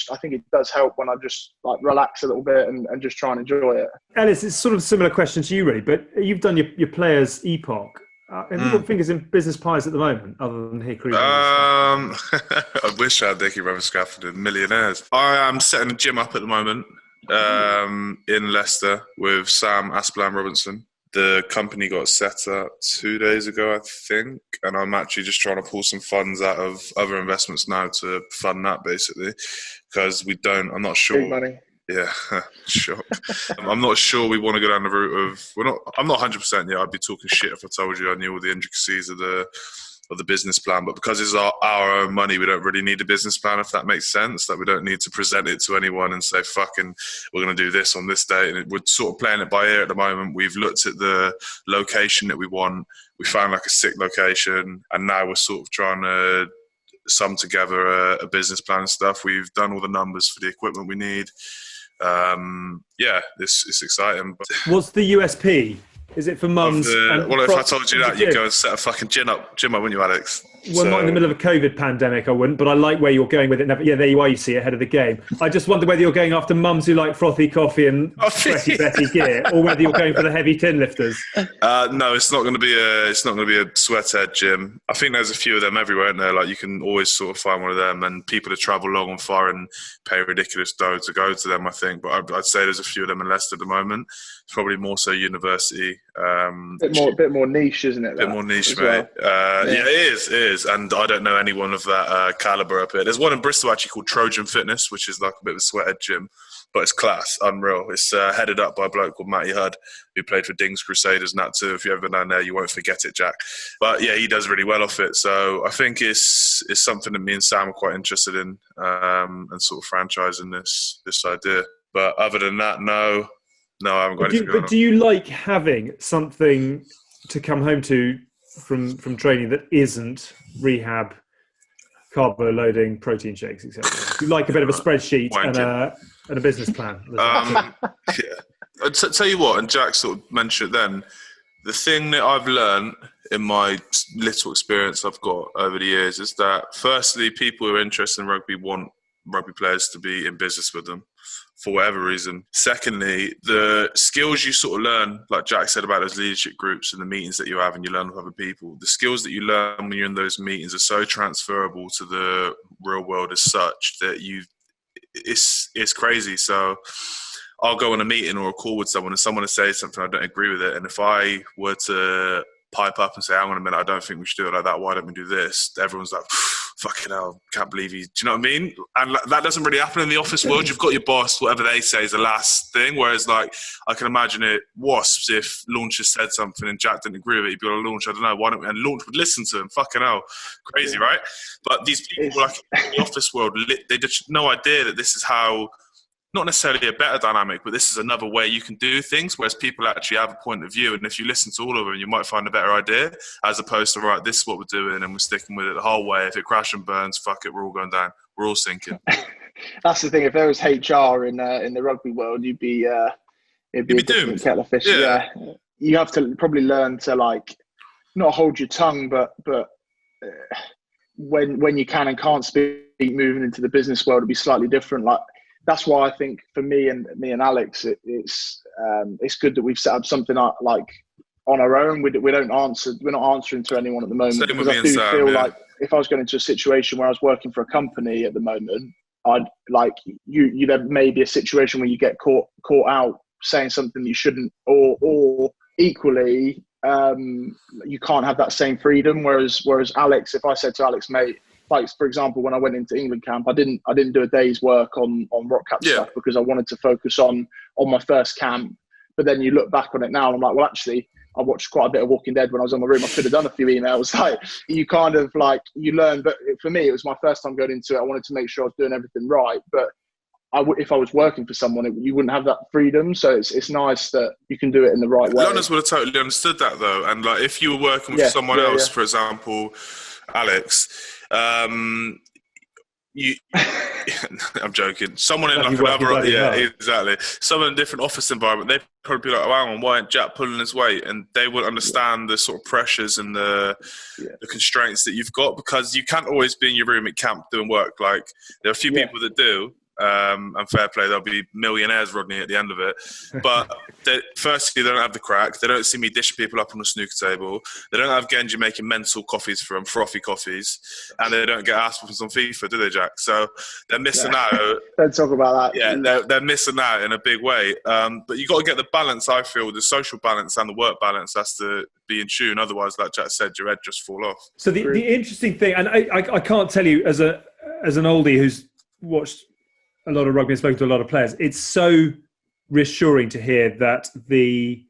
I think it does help when I just like relax a little bit and just try and enjoy it. Ellis, it's sort of a similar question to you, really, but you've done your players' epoch. Have you got fingers in business pies at the moment, other than Hickory? I wish I had Hickory Rubber Scaffolding, millionaires. I am setting a gym up at the moment in Leicester with Sam Underhill. The company got set up 2 days ago, I think, and I'm actually just trying to pull some funds out of other investments now to fund that, basically, because I'm not sure. Big money. Yeah, shock. I'm not sure we want to go down the route of. I'm not 100% yet. I'd be talking shit if I told you I knew all the intricacies of the business plan, but because it's our own money, we don't really need a business plan, if that makes sense. Like, we don't need to present it to anyone and say, fucking, we're going to do this on this date. And we're sort of playing it by ear at the moment. We've looked at the location that we want. We found like a sick location, and now we're sort of trying to sum together a business plan and stuff. We've done all the numbers for the equipment we need. It's exciting. But what's the USP? Is it for mums? Well, if I told you that, you'd go and set a fucking gym up, wouldn't you, Alex? Well, not in the middle of a COVID pandemic, I wouldn't, but I like where you're going with it. Yeah, there you are, you see, ahead of the game. I just wonder whether you're going after mums who like frothy coffee and sweaty Betty gear, or whether you're going for the heavy tin lifters. No, it's not going to be a sweathead gym. I think there's a few of them everywhere, isn't there? Like, you can always sort of find one of them, and people that travel long and far and pay ridiculous dough to go to them, I think. But I'd say there's a few of them in Leicester at the moment. It's probably more so university. Bit more niche, isn't it? Bit more niche, mate. Well. Yeah, it is. And I don't know anyone of that caliber up here. There's one in Bristol actually called Trojan Fitness, which is like a bit of a sweathead gym, but it's class, unreal. It's headed up by a bloke called Matty Hudd, who played for Dings Crusaders and that too. If you've ever been down there, you won't forget it, Jack. But yeah, he does really well off it. So I think it's something that me and Sam are quite interested in, and sort of franchising this idea. But other than that, no, I haven't got anything going on. Do you like having something to come home to from training that isn't rehab, carbo loading, protein shakes, etc.? You like a bit of a spreadsheet and a business plan? Yeah. I'll tell you what, and Jack sort of mentioned it then, the thing that I've learned in my little experience I've got over the years is that, firstly, people who are interested in rugby want rugby players to be in business with them, for whatever reason. Secondly, the skills you sort of learn, like Jack said about those leadership groups and the meetings that you have and you learn with other people, the skills that you learn when you're in those meetings are so transferable to the real world as such that it's crazy. So I'll go on a meeting or a call with someone and someone will say something, I don't agree with it. And if I were to pipe up and say, hang on a minute, I don't think we should do it like that, why don't we do this? Everyone's like, fucking hell, can't believe do you know what I mean? And that doesn't really happen in the office world. You've got your boss, whatever they say is the last thing. Whereas, like, I can imagine it wasps if Launch has said something and Jack didn't agree with it. He'd be on Launch, I don't know, why don't we? And Launch would listen to him. Fucking hell. Crazy, right? But these people, like, in the office world, they just no idea that this is how, not necessarily a better dynamic, but this is another way you can do things, whereas people actually have a point of view. And if you listen to all of them, you might find a better idea, as opposed to, right, this is what we're doing and we're sticking with it the whole way. If it crashes and burns, fuck it, we're all going down. We're all sinking. That's the thing. If there was HR in the rugby world, it'd be a different kettle of fish. Yeah. You have to probably learn to, like, not hold your tongue, but when you can and can't speak, moving into the business world, it'd be slightly different. Like, that's why I think for me and Alex, it's good that we've set up something like on our own. We're not answering to anyone at the moment. Because I do feel like if I was going into a situation where I was working for a company at the moment, I'd like you there may be a situation where you get caught out saying something you shouldn't, or equally you can't have that same freedom. Whereas Alex, if I said to Alex, mate, like, for example, when I went into England camp, I didn't do a day's work on rock cap stuff because I wanted to focus on my first camp. But then you look back on it now and I'm like, well, actually, I watched quite a bit of Walking Dead when I was on my room. I could have done a few emails. Like, you kind of, like, you learn. But for me, it was my first time going into it. I wanted to make sure I was doing everything right. But if I was working for someone, you wouldn't have that freedom. So it's nice that you can do it in the right way. Learners would have totally understood that though. And like, if you were working with someone else, for example, Alex, I'm joking. Someone in like another, exactly. Someone in a different office environment, they'd probably be like, "Wow, why isn't Jack pulling his weight?" And they would understand the sort of pressures and the constraints that you've got, because you can't always be in your room at camp doing work. Like, there are a few people that do. And fair play, they'll be millionaires, Rodney, at the end of it. But firstly, they don't have the crack. They don't see me dishing people up on the snooker table. They don't have Genge making mental coffees for them, frothy coffees. And they don't get asked for some FIFA, do they, Jack? So they're missing out. Don't talk about that. Yeah, they're missing out in a big way. But you got to get the balance, I feel, the social balance and the work balance has to be in tune. Otherwise, like Jack said, your head just fall off. So the interesting thing, and I can't tell you as an oldie who's watched a lot of rugby and spoken to a lot of players, it's so reassuring to hear that the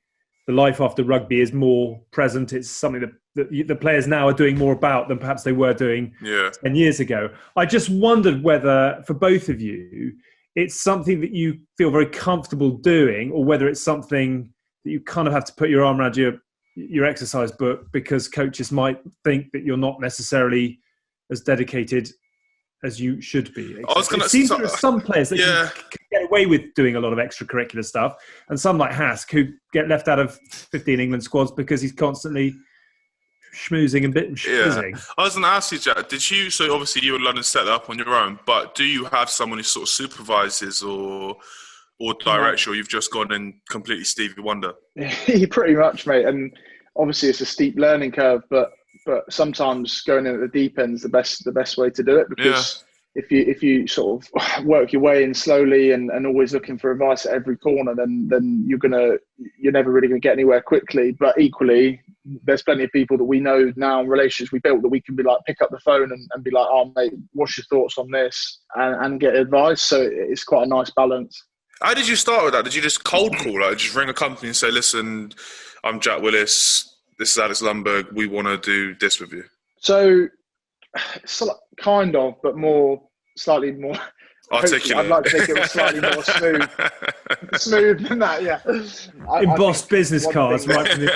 life after rugby is more present. It's something that the players now are doing more about than perhaps they were doing 10 years ago. I just wondered whether, for both of you, it's something that you feel very comfortable doing, or whether it's something that you kind of have to put your arm around your exercise book because coaches might think that you're not necessarily as dedicated as you should be. It seems there are some players that can get away with doing a lot of extracurricular stuff, and some like Hask who get left out of 15 England squads because he's constantly schmoozing and schmoozing. I was going to ask you, Jack, so obviously you and London set that up on your own, but do you have someone who sort of supervises or directs you, or you've just gone in completely Stevie Wonder? Pretty much, mate. And obviously it's a steep learning curve, but sometimes going in at the deep end is the best way to do it, because if you sort of work your way in slowly and always looking for advice at every corner, then you're never really gonna get anywhere quickly. But equally, there's plenty of people that we know now, relationships we built, that we can be like, pick up the phone and be like, "Oh mate, what's your thoughts on this?" and get advice. So it's quite a nice balance. How did you start with that? Did you just cold call, like just ring a company and say, "Listen, I'm Jack Willis, this is Alex Lundberg, we want to do this with you"? So kind of, but slightly more articulate. I'd like to think it was slightly more smooth than that. Yeah, embossed business cards, right? From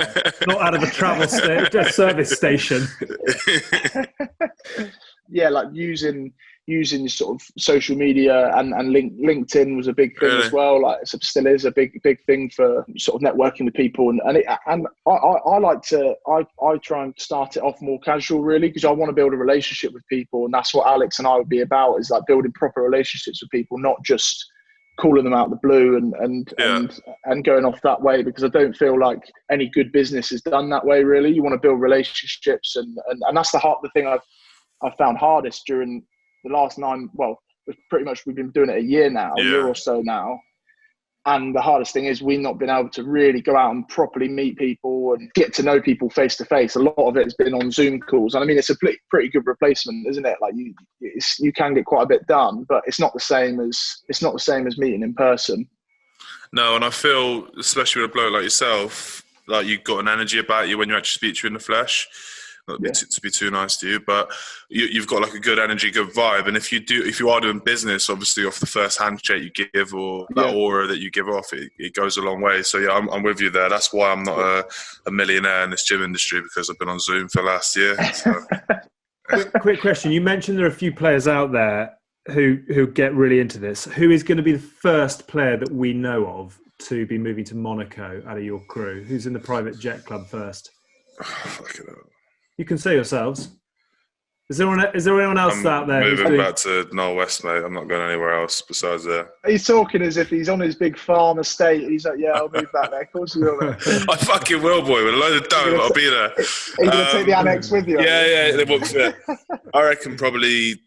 not out of a travel service station. Yeah, like using sort of social media and LinkedIn was a big thing as well. Like, it still is a big thing for sort of networking with people. And I try and start it off more casual, really, because I want to build a relationship with people, and that's what Alex and I would be about, is like building proper relationships with people, not just calling them out of the blue and going off that way, because I don't feel like any good business is done that way, really. You want to build relationships, and that's the thing I've found hardest during the last pretty much we've been doing it a year or so now. And the hardest thing is we've not been able to really go out and properly meet people and get to know people face to face. A lot of it has been on Zoom calls. And I mean, it's a pretty good replacement, isn't it? Like you can get quite a bit done, but it's not the same as meeting in person. No, and I feel, especially with a bloke like yourself, like you've got an energy about you when you actually speak to you in the flesh. Not to be too nice to you, but you've got like a good energy, good vibe. And if you are doing business, obviously off the first handshake you give, or that aura that you give off, it goes a long way. So yeah, I'm with you there. That's why I'm not a millionaire in this gym industry, because I've been on Zoom for last year. So. Quick question. You mentioned there are a few players out there who get really into this. Who is going to be the first player that we know of to be moving to Monaco out of your crew? Who's in the private jet club first? You can say yourselves. Is there anyone else out there? Moving back to Noel West, mate. I'm not going anywhere else besides there. He's talking as if he's on his big farm estate. He's like, "Yeah, I'll move back there." Of course you will. I fucking will, boy. With a load of dough, I'll be there. Are you going to take the Annex with you? Yeah, they won't fit. I reckon probably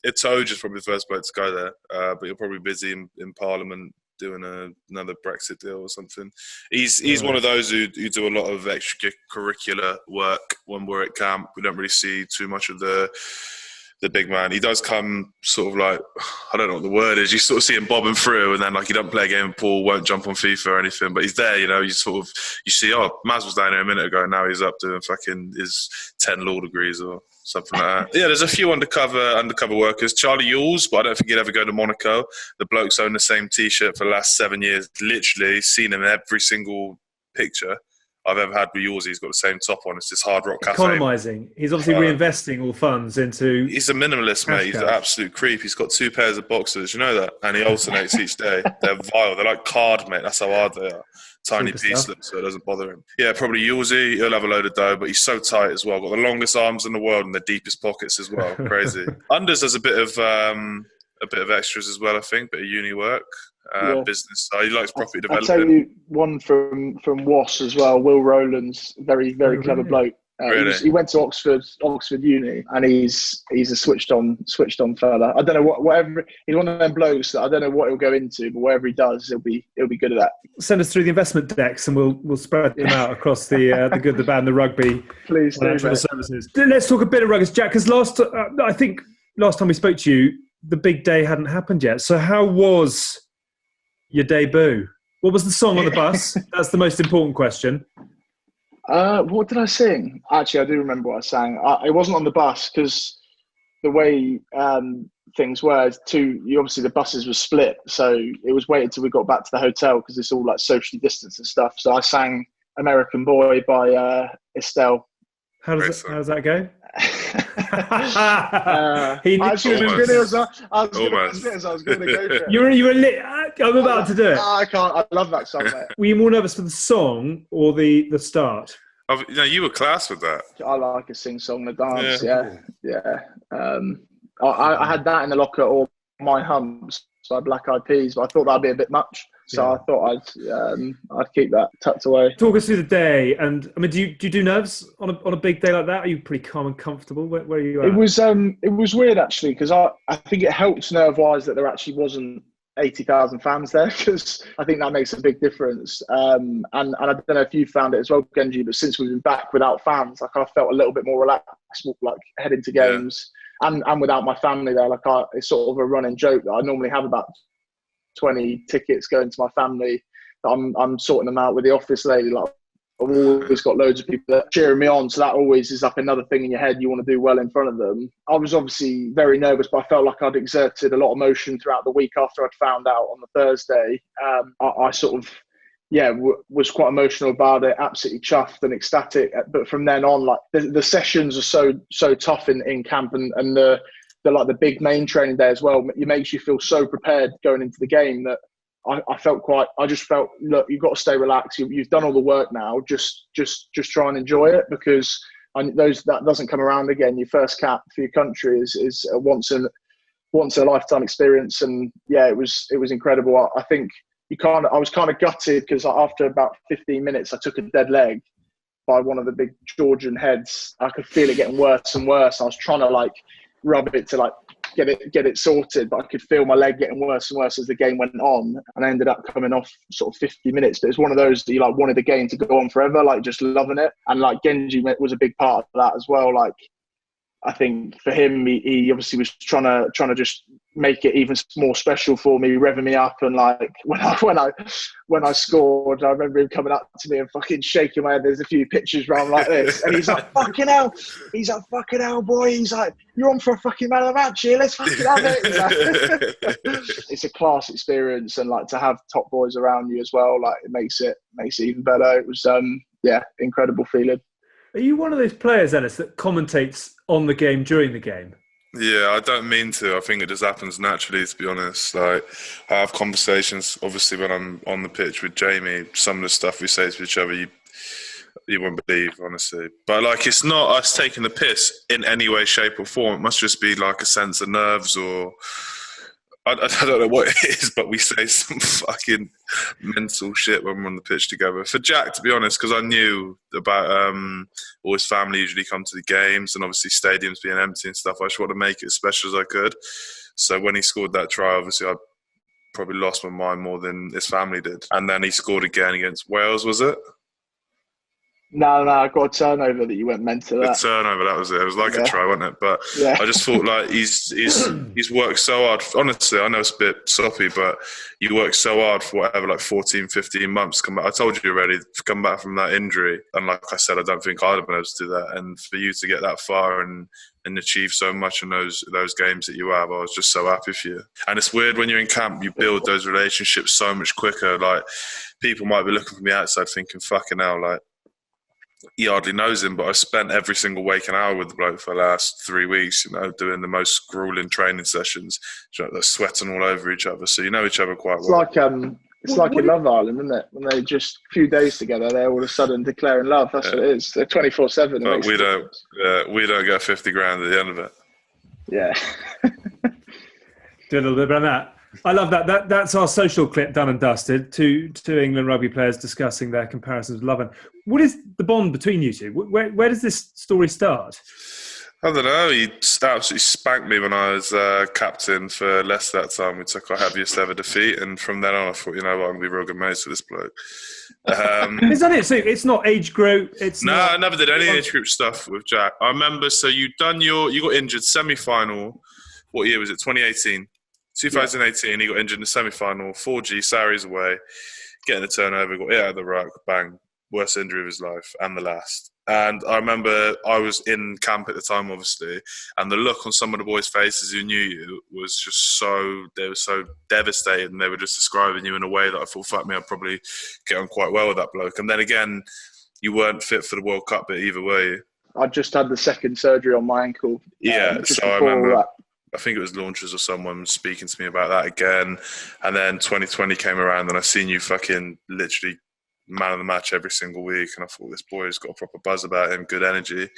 Itoge is probably the first bloke to go there, but you're probably busy in Parliament doing another Brexit deal or something. He's one of those who do a lot of extracurricular work when we're at camp. We don't really see too much of the the big man. He does come sort of like, I don't know what the word is. You sort of see him bobbing through, and then like he don't play a game of pool, won't jump on FIFA or anything, but he's there. You see, Maz was down here a minute ago, and now he's up doing fucking his 10 law degrees or something like that. Yeah, there's a few undercover workers. Charlie Yules, but I don't think he'd ever go to Monaco. The bloke's owned the same T-shirt for the last 7 years. Literally seen him in every single picture I've ever had with Yules. He's got the same top on. It's this Hard Rock Cafe. Economising. He's obviously reinvesting all funds into... He's a minimalist, mate. He's an absolute creep. He's got 2 pairs of boxers. You know that? And he alternates each day. They're vile. They're like card, mate. That's how hard they are. Tiny pieces, so it doesn't bother him. Yeah, probably Yulesy. He'll have a load of dough, but he's so tight as well. Got the longest arms in the world and the deepest pockets as well. Crazy. Unders has a bit of extras as well, I think. Bit of uni work, business. He likes property development. I'll tell you one from Was as well. Will Rowland's very clever bloke. Really? He went to Oxford Uni, and he's a switched on fella. I don't know whatever. He's one of them blokes that I don't know what he'll go into, but whatever he does, he'll be good at that. Send us through the investment decks, and we'll spread them out across the good, the bad, and the rugby. Please do, financial services. Let's talk a bit of rugby, Jack. Because I think last time we spoke to you, the big day hadn't happened yet. So how was your debut? What was the song on the bus? That's the most important question. What did I sing? Actually, I do remember what I sang. It wasn't on the bus because the way things were, obviously the buses were split, so it was waited till we got back to the hotel because it's all like socially distanced and stuff. So I sang "American Boy" by Estelle. How does that go? I was going to go for it. You were lit. I'm about to do it. I can't. I love that song, mate. Were you more nervous for the song or the start? You were class with that. I like a sing-song and a dance. Yeah. I had that in the locker, or my humps by Black Eyed Peas, but I thought that'd be a bit much. So I thought I'd keep that tucked away. Talk us through the day, and I mean, do you do nerves on a big day like that? Are you pretty calm and comfortable? Where are you at? It was weird actually, because I think it helped nerve-wise that there actually wasn't 80,000 fans there, because I think that makes a big difference. And I don't know if you found it as well, Genge, but since we've been back without fans, like I felt a little bit more relaxed, like heading to games, and without my family there, like it's sort of a running joke that I normally have about 20 tickets going to my family. I'm sorting them out with the office lady. Like I've always got loads of people that cheering me on, so that always is like another thing in your head. You want to do well in front of them. I was obviously very nervous, but I felt like I'd exerted a lot of emotion throughout the week after I'd found out on the Thursday. I sort of was quite emotional about it, absolutely chuffed and ecstatic. But from then on, like the sessions are so tough in camp, and the big main training day as well, it makes you feel so prepared going into the game that I just felt, look, you've got to stay relaxed. You've done all the work now. Just try and enjoy it, because that doesn't come around again. Your first cap for your country is a once in a lifetime experience. And yeah, it was incredible. I think I was kind of gutted because after about 15 minutes, I took a dead leg by one of the big Georgian heads. I could feel it getting worse and worse. I was trying to rub it to get it sorted, but I could feel my leg getting worse and worse as the game went on, and I ended up coming off sort of 50 minutes. But it's one of those that you wanted the game to go on forever, just loving it. And Genge was a big part of that as well. I think for him, he obviously was trying to just make it even more special for me, revving me up. And when I scored, I remember him coming up to me and fucking shaking my head. There's a few pictures around like this, and he's like, "Fucking hell!" He's like, "Fucking hell, boy!" He's like, "You're on for a fucking man of the match here. Let's fucking have it." It's a class experience, and to have top boys around you as well, it makes it even better. It was incredible feeling. Are you one of those players, Ellis, that commentates on the game during the game? Yeah, I don't mean to. I think it just happens naturally, to be honest. I have conversations, obviously, when I'm on the pitch with Jamie. Some of the stuff we say to each other, you won't believe, honestly. But it's not us taking the piss in any way, shape or form. It must just be a sense of nerves, or I don't know what it is, but we say some fucking mental shit when we're on the pitch together. For Jack, to be honest, because I knew about all his family usually come to the games, and obviously stadiums being empty and stuff, I just wanted to make it as special as I could. So when he scored that try, obviously I probably lost my mind more than his family did. And then he scored again against Wales, was it? No, I got a turnover that you went mental The at. turnover, that was it. It was like a try, wasn't it? But I just thought, like, he's worked so hard. Honestly, I know it's a bit soppy, but you worked so hard for whatever, like 14, 15 months to come back. I told you already, to come back from that injury. And like I said, I don't think I'd have been able to do that. And for you to get that far and achieve so much in those games that you have, I was just so happy for you. And it's weird when you're in camp, you build those relationships so much quicker. Like, people might be looking from the outside thinking, fucking hell, like, he hardly knows him, but I spent every single waking hour with the bloke for the last 3 weeks, doing the most grueling training sessions. They're sweating all over each other, so you know each other quite well. It's like in Love Island, isn't it? When they just a few days together, they're all of a sudden declaring love. That's what it is. They're 24/7. But we don't get 50 grand at the end of it. Yeah. Do a little bit about that. I love that. That's our social clip done and dusted. Two England rugby players discussing their comparisons with Love. What is the bond between you two? Where does this story start? I don't know. He absolutely spanked me when I was captain for Leicester that time. We took our heaviest ever defeat, and from then on, I thought, you know what, I'm going to be real good mates with this bloke. Is that it? So it's not age group. I never did any age group stuff with Jack. I remember. So you got injured semi-final. What year was it? 2018. 2018, he got injured in the semi-final, 4G, Sarries away, getting the turnover, got hit out of the ruck, bang, worst injury of his life, and the last. And I remember I was in camp at the time, obviously, and the look on some of the boys' faces who knew you was just they were so devastated, and they were just describing you in a way that I thought, fuck me, I'd probably get on quite well with that bloke. And then again, you weren't fit for the World Cup bit either, were you? I just had the second surgery on my ankle. Yeah, so I remember... I think it was Launchers or someone speaking to me about that again. And then 2020 came around and I seen you fucking literally man of the match every single week. And I thought, this boy's got a proper buzz about him, good energy.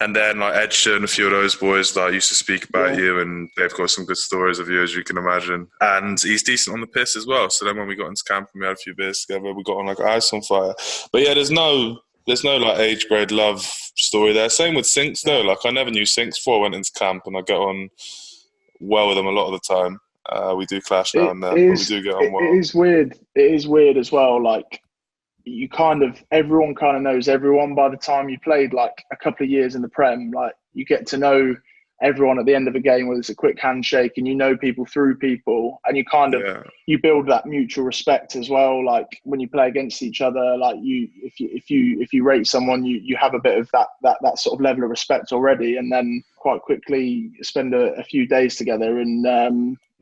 And then like Edshire and a few of those boys that used to speak about you, and they've got some good stories of you, as you can imagine. And he's decent on the piss as well. So then when we got into camp and we had a few beers together, we got on like ice on fire. But yeah, there's no like age grade love story there. Same with Sinks though. Like I never knew Sinks before I went into camp, and I get on well with him a lot of the time. We do clash now and then, but we do get on well. It is weird. It is weird as well. Like everyone kind of knows everyone by the time you played like a couple of years in the Prem. Like you get to know everyone at the end of a game, whether it's a quick handshake, and you know people through people, and you kind of you build that mutual respect as well. Like when you play against each other, like if you rate someone, you have a bit of that sort of level of respect already, and then quite quickly spend a few days together. And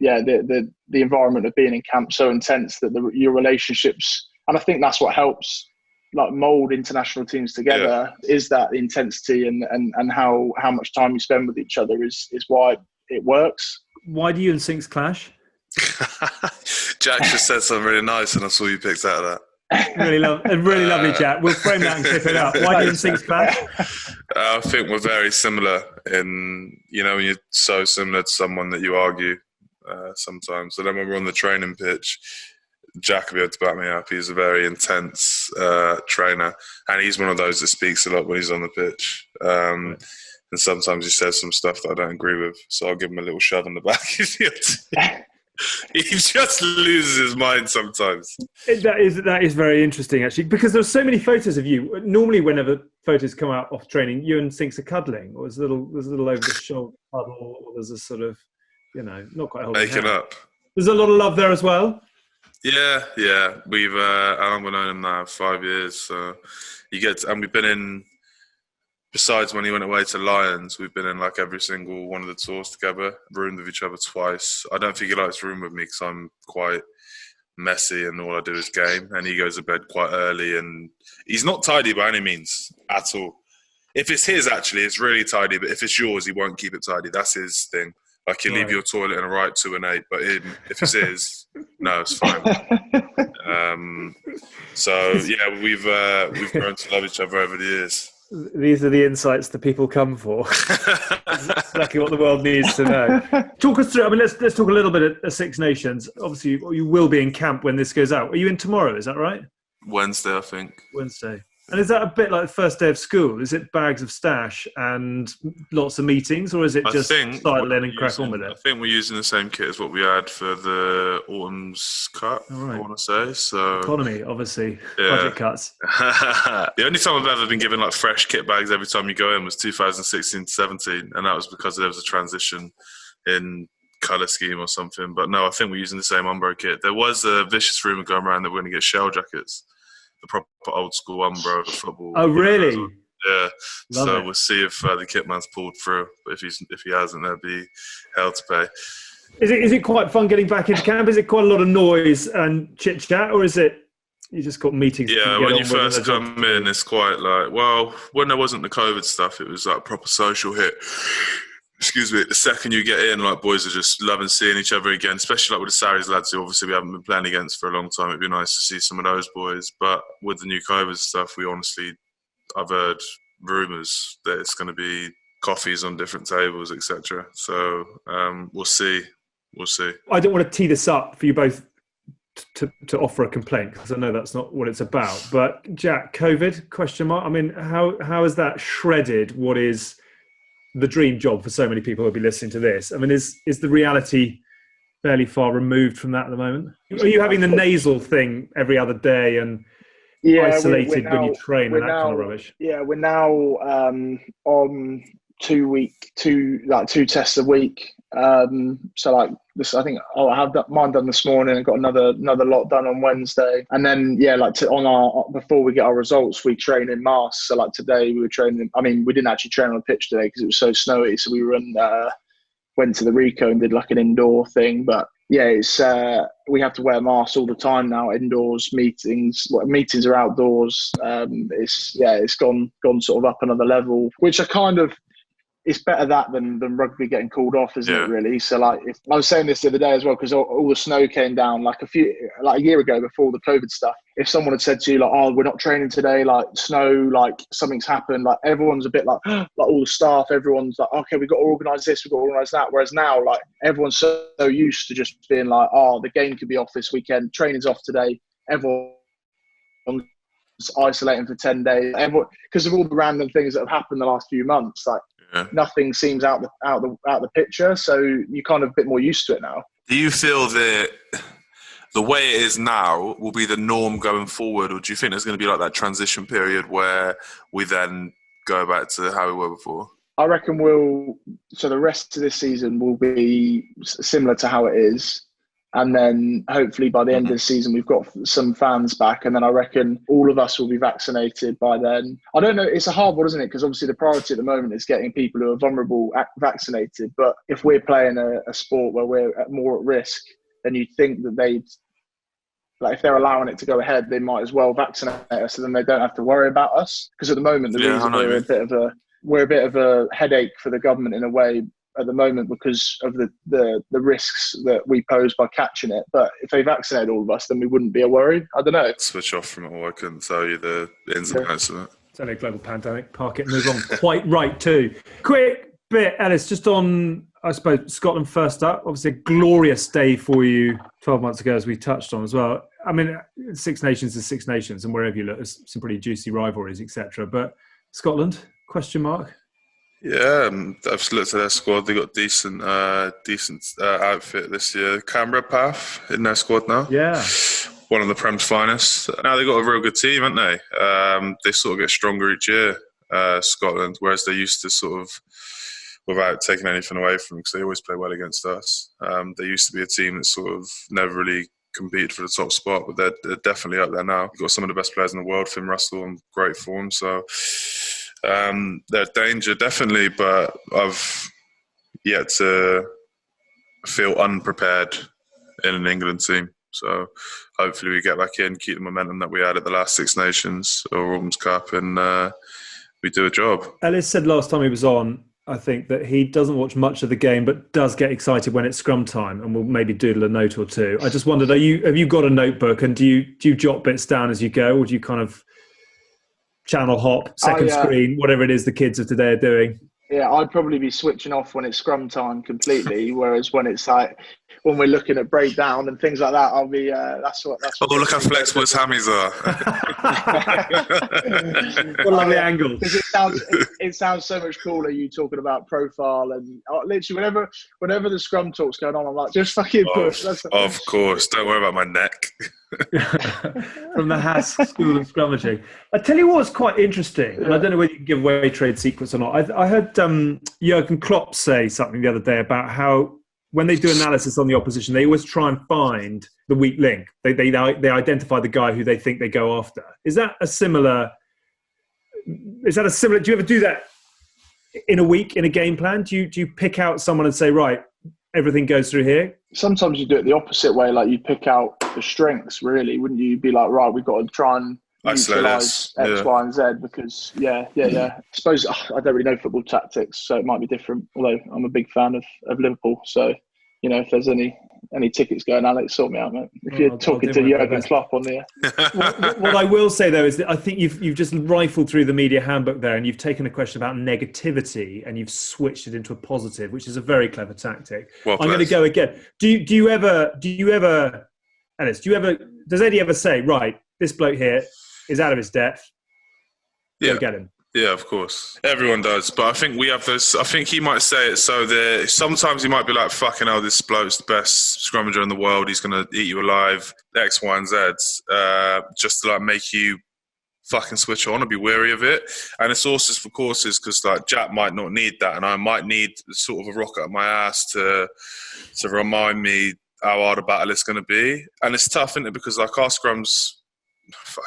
the environment of being in camp so intense that your relationships, and I think that's what helps like mold international teams together, is that intensity and how much time you spend with each other is why it works. Why do you and Sinks clash? Jack just said something really nice, and I saw you picked out of that. Really lovely, Jack. We'll frame that and clip it up. Why do you and Sinks clash? I think we're very similar in, when you're so similar to someone that you argue sometimes. So then when we're on the training pitch, Jack will be able to back me up. He's a very intense trainer, and he's one of those that speaks a lot when he's on the pitch. And sometimes he says some stuff that I don't agree with, so I'll give him a little shove in the back. He just loses his mind sometimes. That is very interesting, actually, because there's so many photos of you. Normally, whenever photos come out off training, you and Sinks are cuddling, or there's a little over the shoulder cuddle, or there's a sort of, not quite holding making up. There's a lot of love there as well. Yeah. We've I've known him now 5 years, so and we've been in. Besides when he went away to Lions, we've been in like every single one of the tours together, roomed with each other twice. I don't think he likes to room with me because I'm quite messy and all I do is game, and he goes to bed quite early, and he's not tidy by any means at all. If it's his, actually, it's really tidy, but if it's yours, he won't keep it tidy. That's his thing. Like he'll leave your toilet in a right 2 and 8, but if it's his, no, it's fine. So yeah, we've grown to love each other over the years. These are the insights that people come for. That's exactly what the world needs to know. Talk us through. I mean, let's talk a little bit at Six Nations. Obviously, you will be in camp when this goes out. Are you in tomorrow? Is that right? Wednesday, I think. Wednesday. And is that a bit like the first day of school? Is it bags of stash and lots of meetings, or is it just style in and crack on with it? I think we're using the same kit as what we had for the Autumn's Cup, I want to say. So economy, obviously, budget cuts. The only time I've ever been given like fresh kit bags every time you go in was 2016-17, and that was because there was a transition in colour scheme or something. But no, I think we're using the same Umbro kit. There was a vicious rumour going around that we're going to get shell jackets, the proper old school Umbro football. Oh, really? Yeah. Love it. We'll see if the kit man's pulled through. But if he hasn't, there'll be hell to pay. Is it quite fun getting back into camp? Is it quite a lot of noise and chit chat, or is it you just got meetings? Yeah, when you first come in, it's quite like, well, when there wasn't the COVID stuff, it was like proper social hit. Excuse me. The second you get in, like, boys are just loving seeing each other again, especially like with the Saris lads who obviously we haven't been playing against for a long time. It'd be nice to see some of those boys. But with the new COVID stuff, I've heard rumours that it's going to be coffees on different tables, etc. So we'll see. I don't want to tee this up for you both to offer a complaint, because I know that's not what it's about. But Jack, COVID ? I mean, how has that shredded what is the dream job for so many people who'll be listening to this? I mean, is the reality fairly far removed from that at the moment? Are you having the nasal thing every other day and isolated when you train and that kind of rubbish? Yeah, we're now on 2 tests a week. So like this, I think I have mine done this morning and got another lot done on Wednesday. And then before we get our results, we train in masks. So like today we were training. I mean, we didn't actually train on the pitch today because it was so snowy. So we went to the Rico and did like an indoor thing. But yeah, it's we have to wear masks all the time now. Indoors meetings are outdoors. It's gone sort of up another level, which it's better that than rugby getting called off, isn't it, really? So, like, I was saying this the other day as well, because all the snow came down, like a year ago before the COVID stuff. If someone had said to you, like, oh, we're not training today, like, snow, like, something's happened, like, everyone's a bit like all the staff, everyone's like, okay, we've got to organise this, we've got to organise that. Whereas now, like, everyone's so used to just being like, oh, the game could be off this weekend, training's off today, everyone's isolating for 10 days, because of all the random things that have happened the last few months, like, nothing seems out the picture, so you're kind of a bit more used to it now. Do you feel that the way it is now will be the norm going forward, or do you think there's going to be like that transition period where we then go back to how we were before? I reckon so the rest of this season will be similar to how it is. And then hopefully by the end of the season, we've got some fans back. And then I reckon all of us will be vaccinated by then. I don't know. It's a hard one, isn't it? Because obviously the priority at the moment is getting people who are vulnerable vaccinated. But if we're playing a sport where we're more at risk, then you'd think that if they're allowing it to go ahead, they might as well vaccinate us, so then they don't have to worry about us. Because at the moment, the reason we're a bit of a headache for the government in a way at the moment because of the risks that we pose by catching it. But if they vaccinate all of us, then we wouldn't be a worry. I don't know. Switch off from it all. I couldn't tell you the ins and outs of it. It's only a global pandemic. Park it and move on. Quite right too. Quick bit, Ellis, just on, I suppose, Scotland first up. Obviously a glorious day for you 12 months ago, as we touched on as well. I mean, Six Nations is Six Nations, and wherever you look, there's some pretty juicy rivalries, etc. But Scotland, ? Yeah, I've looked at their squad. They got decent outfit this year. Canberra Path in their squad now. Yeah, one of the Prem's finest. Now they've got a real good team, haven't they? They sort of get stronger each year, Scotland, whereas they used to sort of, without taking anything away from them, because they always play well against us. They used to be a team that sort of never really competed for the top spot, but they're definitely up there now. They've got some of the best players in the world. Finn Russell in great form, so they're danger definitely, but I've yet to feel unprepared in an England team. So hopefully we get back in, keep the momentum that we had at the last Six Nations or Autumn's Cup, and we do a job. Ellis said last time he was on, I think, that he doesn't watch much of the game, but does get excited when it's scrum time, and will maybe doodle a note or two. I just wondered, have you got a notebook, and do you jot bits down as you go, or do you kind of channel hop, second screen, whatever it is the kids of today are doing? Yeah, I'd probably be switching off when it's scrum time completely, whereas when it's like when we're looking at breakdown and things like that, I'll be that's what. Oh, look how flexible his hammies are! What a lovely angle. Because it sounds so much cooler. You talking about profile and literally whenever the scrum talk's going on, I'm like, just fucking push. Of course, don't worry about my neck. From the Haas School of Scrummaging. I tell you what's quite interesting, and I don't know whether you can give away trade secrets or not. I heard Jurgen Klopp say something the other day about how when they do analysis on the opposition, they always try and find the weak link. They identify the guy who they think they go after. Is that a similar? Do you ever do that in a week in a game plan? Do you pick out someone and say, right, everything goes through here? Sometimes you do it the opposite way, like you pick out the strengths, really, wouldn't you? Be like, right, we've got to try and utilise X, Y, and Z because, yeah. I suppose I don't really know football tactics, so it might be different, although I'm a big fan of Liverpool. So, if there's any tickets going, Alex, sort me out, mate. If you're talking to Jurgen Klopp on the what I will say, though, is that I think you've just rifled through the media handbook there and you've taken a question about negativity and you've switched it into a positive, which is a very clever tactic. I'm going to go again. Do you ever, Ellis, does Eddie ever say, right, this bloke here is out of his depth, go get him? Yeah, of course. Everyone does. But I think we have this. I think he might say it so that sometimes he might be like, fucking hell, this bloke's the best scrummager in the world. He's going to eat you alive, X, Y, and Z, just to like make you fucking switch on and be wary of it. And it's horses for courses because like Jack might not need that. And I might need sort of a rocket up my ass to remind me how hard a battle it's going to be. And it's tough, isn't it? Because like our scrums,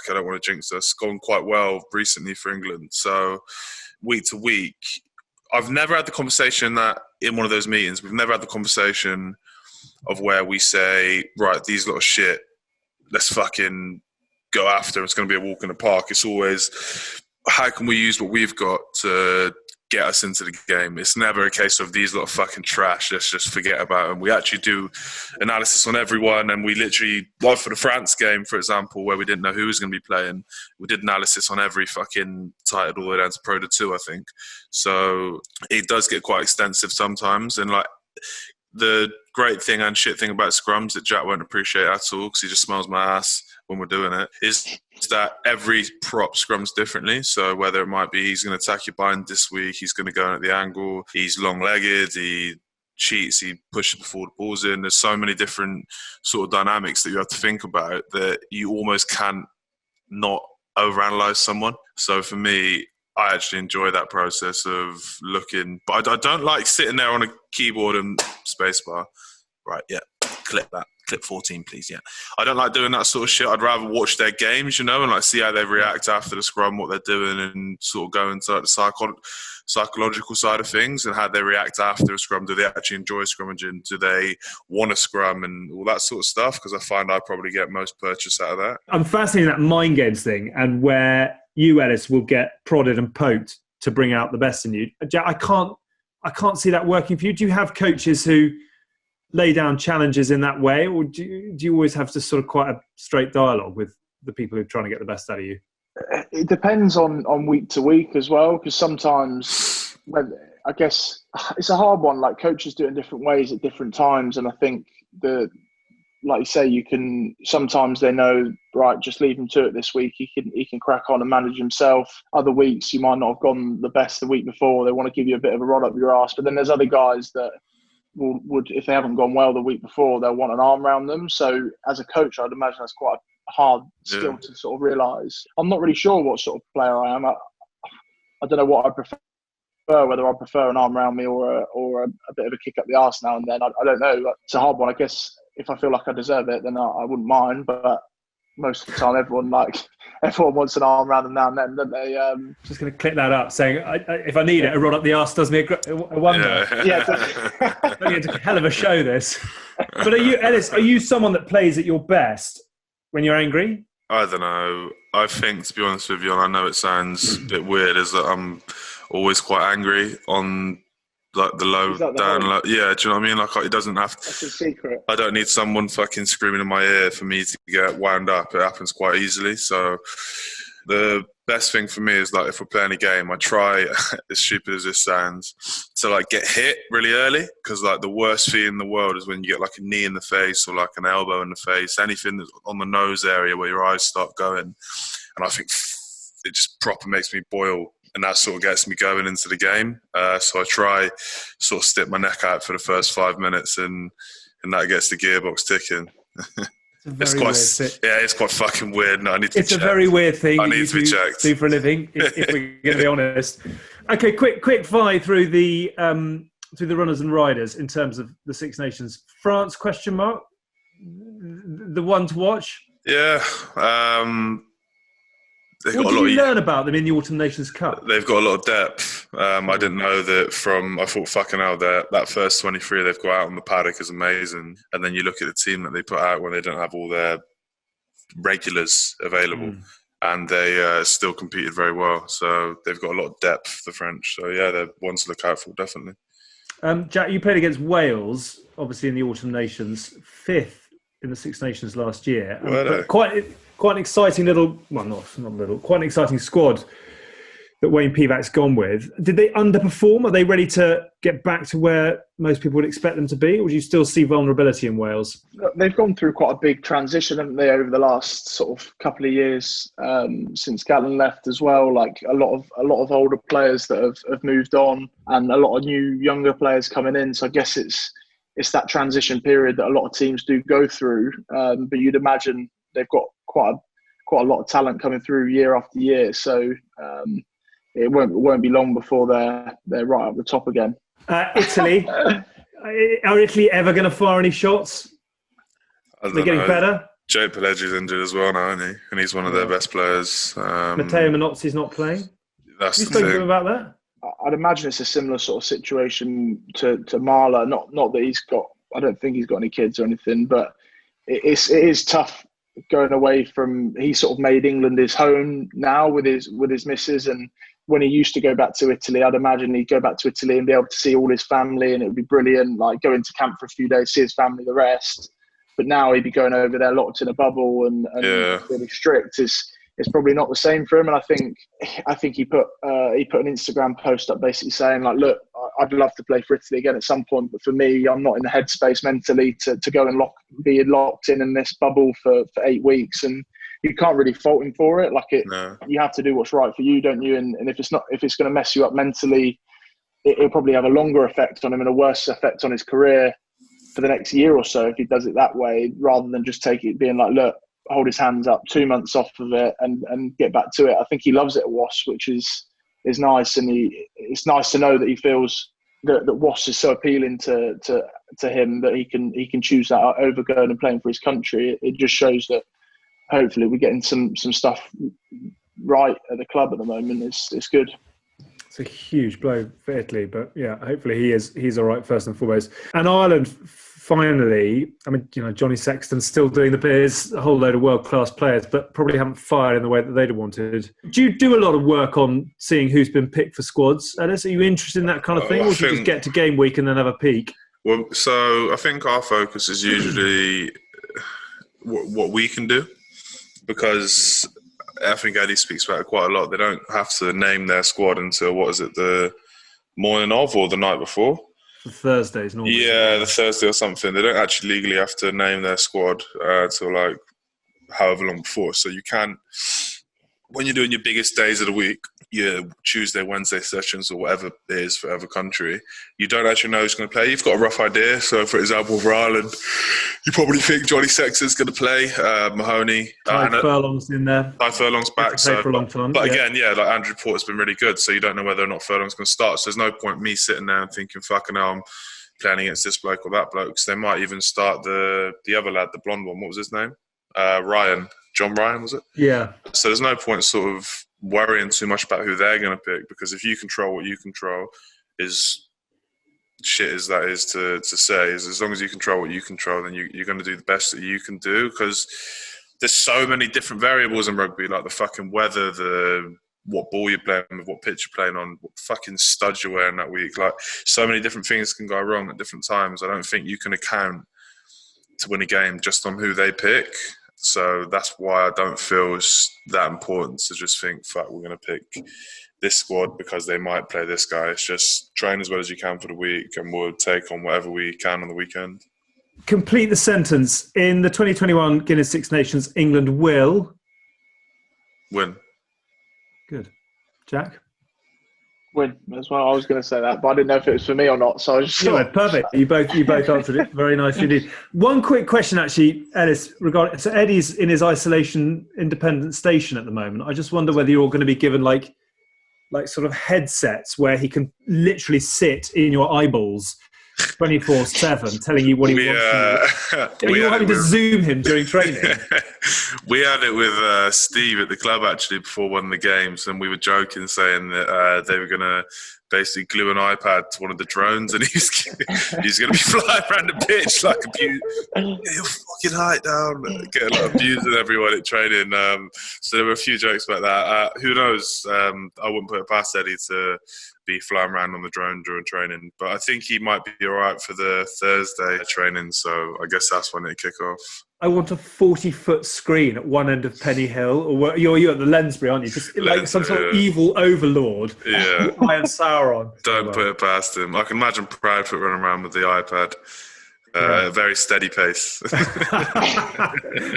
I don't want to jinx us, gone quite well recently for England. So week to week, I've never had the conversation that in one of those meetings, we've never had the conversation of where we say, right, these lot of shit, let's fucking go after. It's going to be a walk in the park. It's always, how can we use what we've got to get us into the game? It's never a case of these lot of fucking trash, let's just forget about them. We actually do analysis on everyone, and we literally, like for the France game, for example, where we didn't know who was going to be playing, we did analysis on every fucking title all the way down to Pro D2, I think. So it does get quite extensive sometimes, and like the great thing and shit thing about scrums that Jack won't appreciate at all because he just smells my ass when we're doing it is that every prop scrums differently. So whether it might be he's going to attack your bind this week, he's going to go in at the angle, he's long-legged, he cheats, he pushes before the ball's in. There's so many different sort of dynamics that you have to think about that you almost can't not overanalyze someone. So for me, I actually enjoy that process of looking, but I don't like sitting there on a keyboard and spacebar. Right, yeah, clip that. Clip 14, please, yeah. I don't like doing that sort of shit. I'd rather watch their games, and like see how they react after the scrum, what they're doing, and sort of go into like the psychological side of things and how they react after a scrum. Do they actually enjoy scrummaging? Do they want to scrum and all that sort of stuff? Because I find I probably get most purchase out of that. I'm fascinated in that mind games thing and where you, Ellis, will get prodded and poked to bring out the best in you. Jack, I can't see that working for you. Do you have coaches who lay down challenges in that way, or do you always have to sort of quite a straight dialogue with the people who are trying to get the best out of you? It depends on week to week as well, because sometimes, I guess it's a hard one. Like coaches do it in different ways at different times, and I think like you say, sometimes they know, right, just leave him to it this week. He can crack on and manage himself. Other weeks you might not have gone the best the week before. They want to give you a bit of a rod up your ass, but then there's other guys that would if they haven't gone well the week before, they'll want an arm around them. So as a coach, I'd imagine that's quite a hard skill to sort of realise. I'm not really sure what sort of player I am. I don't know what I prefer, whether I prefer an arm around me or a bit of a kick up the arse now and then. I don't know. It's a hard one. I guess if I feel like I deserve it, then I wouldn't mind. But most of the time, everyone wants an arm around them now and then, don't they? Just going to click that up, saying if I need it, a rod up the arse does me a wonder. Yeah. It's a hell of a show, this. But Ellis, are you someone that plays at your best when you're angry? I don't know. I think, to be honest with you, and I know it sounds a bit weird, is that I'm always quite angry on like the low down low. Yeah, do you know what I mean? Like it doesn't have to. That's a secret. I don't need someone fucking screaming in my ear for me to get wound up. It happens quite easily. So the best thing for me is like if we're playing a game, I try, as stupid as this sounds, to like get hit really early, because like the worst feeling in the world is when you get like a knee in the face or like an elbow in the face, anything that's on the nose area where your eyes start going, and I think it just proper makes me boil, and that sort of gets me going into the game. So I try sort of stick my neck out for the first 5 minutes, and that gets the gearbox ticking. It's quite fucking weird. No, I need to It's a very weird thing. I need to be checked. Do for a living, if we're going to be honest. Okay, quick fire through the runners and riders in terms of the Six Nations. France ? The one to watch. Yeah. What did you learn about them in the Autumn Nations Cup? They've got a lot of depth. I didn't know that I thought fucking hell, that first 23 they've got out on the paddock is amazing. And then you look at the team that they put out when they don't have all their regulars available. And they still competed very well. So they've got a lot of depth, the French. So yeah, they're ones to look out for, definitely. Jack, you played against Wales, obviously in the Autumn Nations, 5th in the Six Nations last year. Quite an exciting quite an exciting squad that Wayne Pivac's gone with. Did they underperform? Are they ready to get back to where most people would expect them to be? Or do you still see vulnerability in Wales? They've gone through quite a big transition, haven't they, over the last sort of couple of years since Gatlin left as well. Like a lot of older players that have moved on, and a lot of new younger players coming in. So I guess it's that transition period that a lot of teams do go through. But you'd imagine they've got quite a lot of talent coming through year after year. So it won't be long before they're right up the top again. Italy, are Italy ever going to fire any shots? They're getting better. Joe Pelleggi's injured as well now, isn't he? And he's one of their best players. Matteo Minozzi's not playing. That's you spoken to him about that? I'd imagine it's a similar sort of situation to Marler. Not that I don't think he's got any kids or anything, but it is tough going away from. He sort of made England his home now with his missus, and when he used to go back to Italy, I'd imagine he'd go back to Italy and be able to see all his family, and it would be brilliant. Like go into camp for a few days, see his family, the rest. But now he'd be going over there locked in a bubble and really strict. It's probably not the same for him. And I think he put an Instagram post up basically saying like, look, I'd love to play for Italy again at some point, but for me, I'm not in the headspace mentally to go and be locked in this bubble for 8 weeks. And you can't really fault him for it. You have to do what's right for you, don't you? And if it's going to mess you up mentally, it'll probably have a longer effect on him and a worse effect on his career for the next year or so if he does it that way, rather than just being like, look, hold his hands up, 2 months off of it and get back to it. I think he loves it at Wasps, which is nice. And it's nice to know that he feels that Wasps is so appealing to him that he can choose that over going and playing for his country. It just shows that hopefully we're getting some stuff right at the club at the moment. It's good. It's a huge blow for Italy, but yeah, hopefully he's all right first and foremost. And Ireland, finally, I mean, Johnny Sexton's still doing the biz, a whole load of world-class players, but probably haven't fired in the way that they'd have wanted. Do you do a lot of work on seeing who's been picked for squads, Ellis? Are you interested in that kind of thing, or do you just get to game week and then have a peek? Well, so I think our focus is usually what we can do, because I think Eddie speaks about it quite a lot. They don't have to name their squad until, the morning of or the night before? Thursdays normally. Yeah, the Thursday or something. They don't actually legally have to name their squad till like however long before. So you can, when you're doing your biggest days of the week, your Tuesday, Wednesday sessions or whatever it is for every country, you don't actually know who's going to play. You've got a rough idea. So, for example, for Ireland, you probably think Johnny Sexton's going to play, Mahoney. Ty Furlong's in there. Ty Furlong's back. For a long time. But again, like Andrew Porter's been really good. So you don't know whether or not Furlong's going to start. So there's no point me sitting there and thinking, fucking hell, I'm playing against this bloke or that bloke. Because they might even start the other lad, the blonde one. What was his name? John Ryan, was it? Yeah. So there's no point sort of worrying too much about who they're going to pick, because if you control what you control, is shit as that is to say, is as long as you control what you control, then you're going to do the best that you can do, because there's so many different variables in rugby, like the fucking weather, what ball you're playing with, what pitch you're playing on, what fucking studs you're wearing that week. Like, so many different things can go wrong at different times. I don't think you can account to win a game just on who they pick. So that's why I don't feel it's that important to just think, fuck, we're going to pick this squad because they might play this guy. It's just train as well as you can for the week and we'll take on whatever we can on the weekend. Complete the sentence. In the 2021 Guinness Six Nations, England will win. Good. Jack? Win as well. I was going to say that, but I didn't know if it was for me or not. So I just perfect. You both answered it very nicely indeed. One quick question, actually, Ellis, regarding so Eddie's in his isolation independent station at the moment. I just wonder whether you're going to be given like sort of headsets where he can literally sit in your eyeballs 24/7, telling you what he wants. You're having to Zoom him during training. We had it with Steve at the club actually before one of the games, and we were joking saying that they were going to basically glue an iPad to one of the drones, and he's going to be flying around the pitch like get your fucking height down, get a lot of abusing everyone at training. So there were a few jokes about that. Who knows? I wouldn't put it past Eddie to be flying around on the drone during training, but I think he might be all right for the Thursday training, so I guess that's when it kick off. I want a 40-foot screen at one end of Penny Hill, or you're at the Lensbury, aren't you? Just like some sort of evil overlord. Yeah. Iron Sauron. Don't put it past him. I can imagine Proudfoot running around with the iPad. A very steady pace.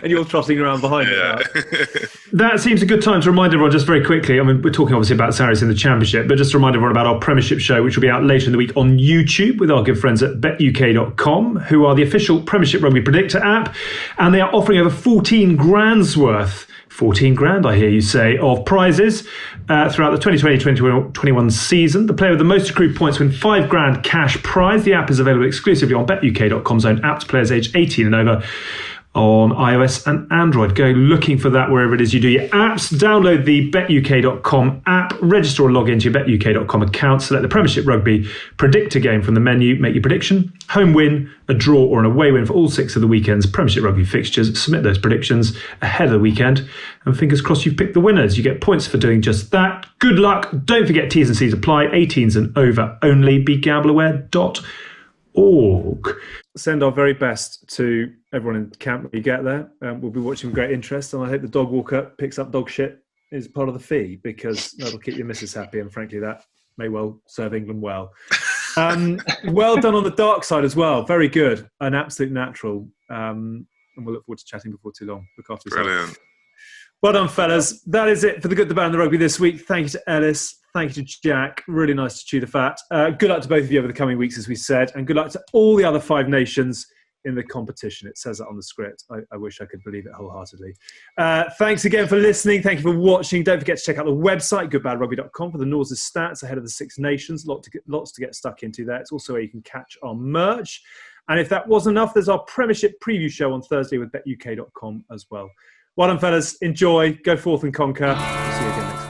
And you're trotting around behind it. That seems a good time to remind everyone, just very quickly, I mean, we're talking obviously about Sarries in the Championship, but just to remind everyone about our Premiership show, which will be out later in the week on YouTube with our good friends at BetUK.com, who are the official Premiership Rugby Predictor app, and they are offering over 14 grand's worth 14 grand, I hear you say, of prizes throughout the 2020-2021 season. The player with the most accrued points win 5 grand cash prize. The app is available exclusively on BetUK.com's own app to players aged 18 and over on iOS and Android. Go looking for that wherever it is you do your apps. Download the BetUK.com app, register or log into your BetUK.com account, select the Premiership Rugby Predictor game from the menu, make your prediction, home win, a draw or an away win for all 6 of the weekend's Premiership Rugby fixtures. Submit those predictions ahead of the weekend and fingers crossed you've picked the winners. You get points for doing just that. Good luck. Don't forget T's and C's apply. 18s and over only. BeGambleAware.org. Send our very best to everyone in camp when you get there. We'll be watching with great interest, and I hope the dog walker picks up dog shit is part of the fee, because that'll keep your missus happy, and frankly that may well serve England well. Well done on the dark side as well. Very good. An absolute natural. And we'll look forward to chatting before too long. Look after yourself. Brilliant. Well done, fellas. That is it for the Good, the Bad and the Rugby this week. Thank you to Ellis. Thank you to Jack. Really nice to chew the fat. Good luck to both of you over the coming weeks, as we said, and good luck to all the other 5 nations in the competition. It says that on the script. I wish I could believe it wholeheartedly. Thanks again for listening. Thank you for watching. Don't forget to check out the website, goodbadrugby.com, for the Norse's stats ahead of the Six Nations. Lots to get stuck into there. It's also where you can catch our merch. And if that wasn't enough, there's our Premiership preview show on Thursday with betuk.com as well. Well done, fellas. Enjoy. Go forth and conquer. See you again next week.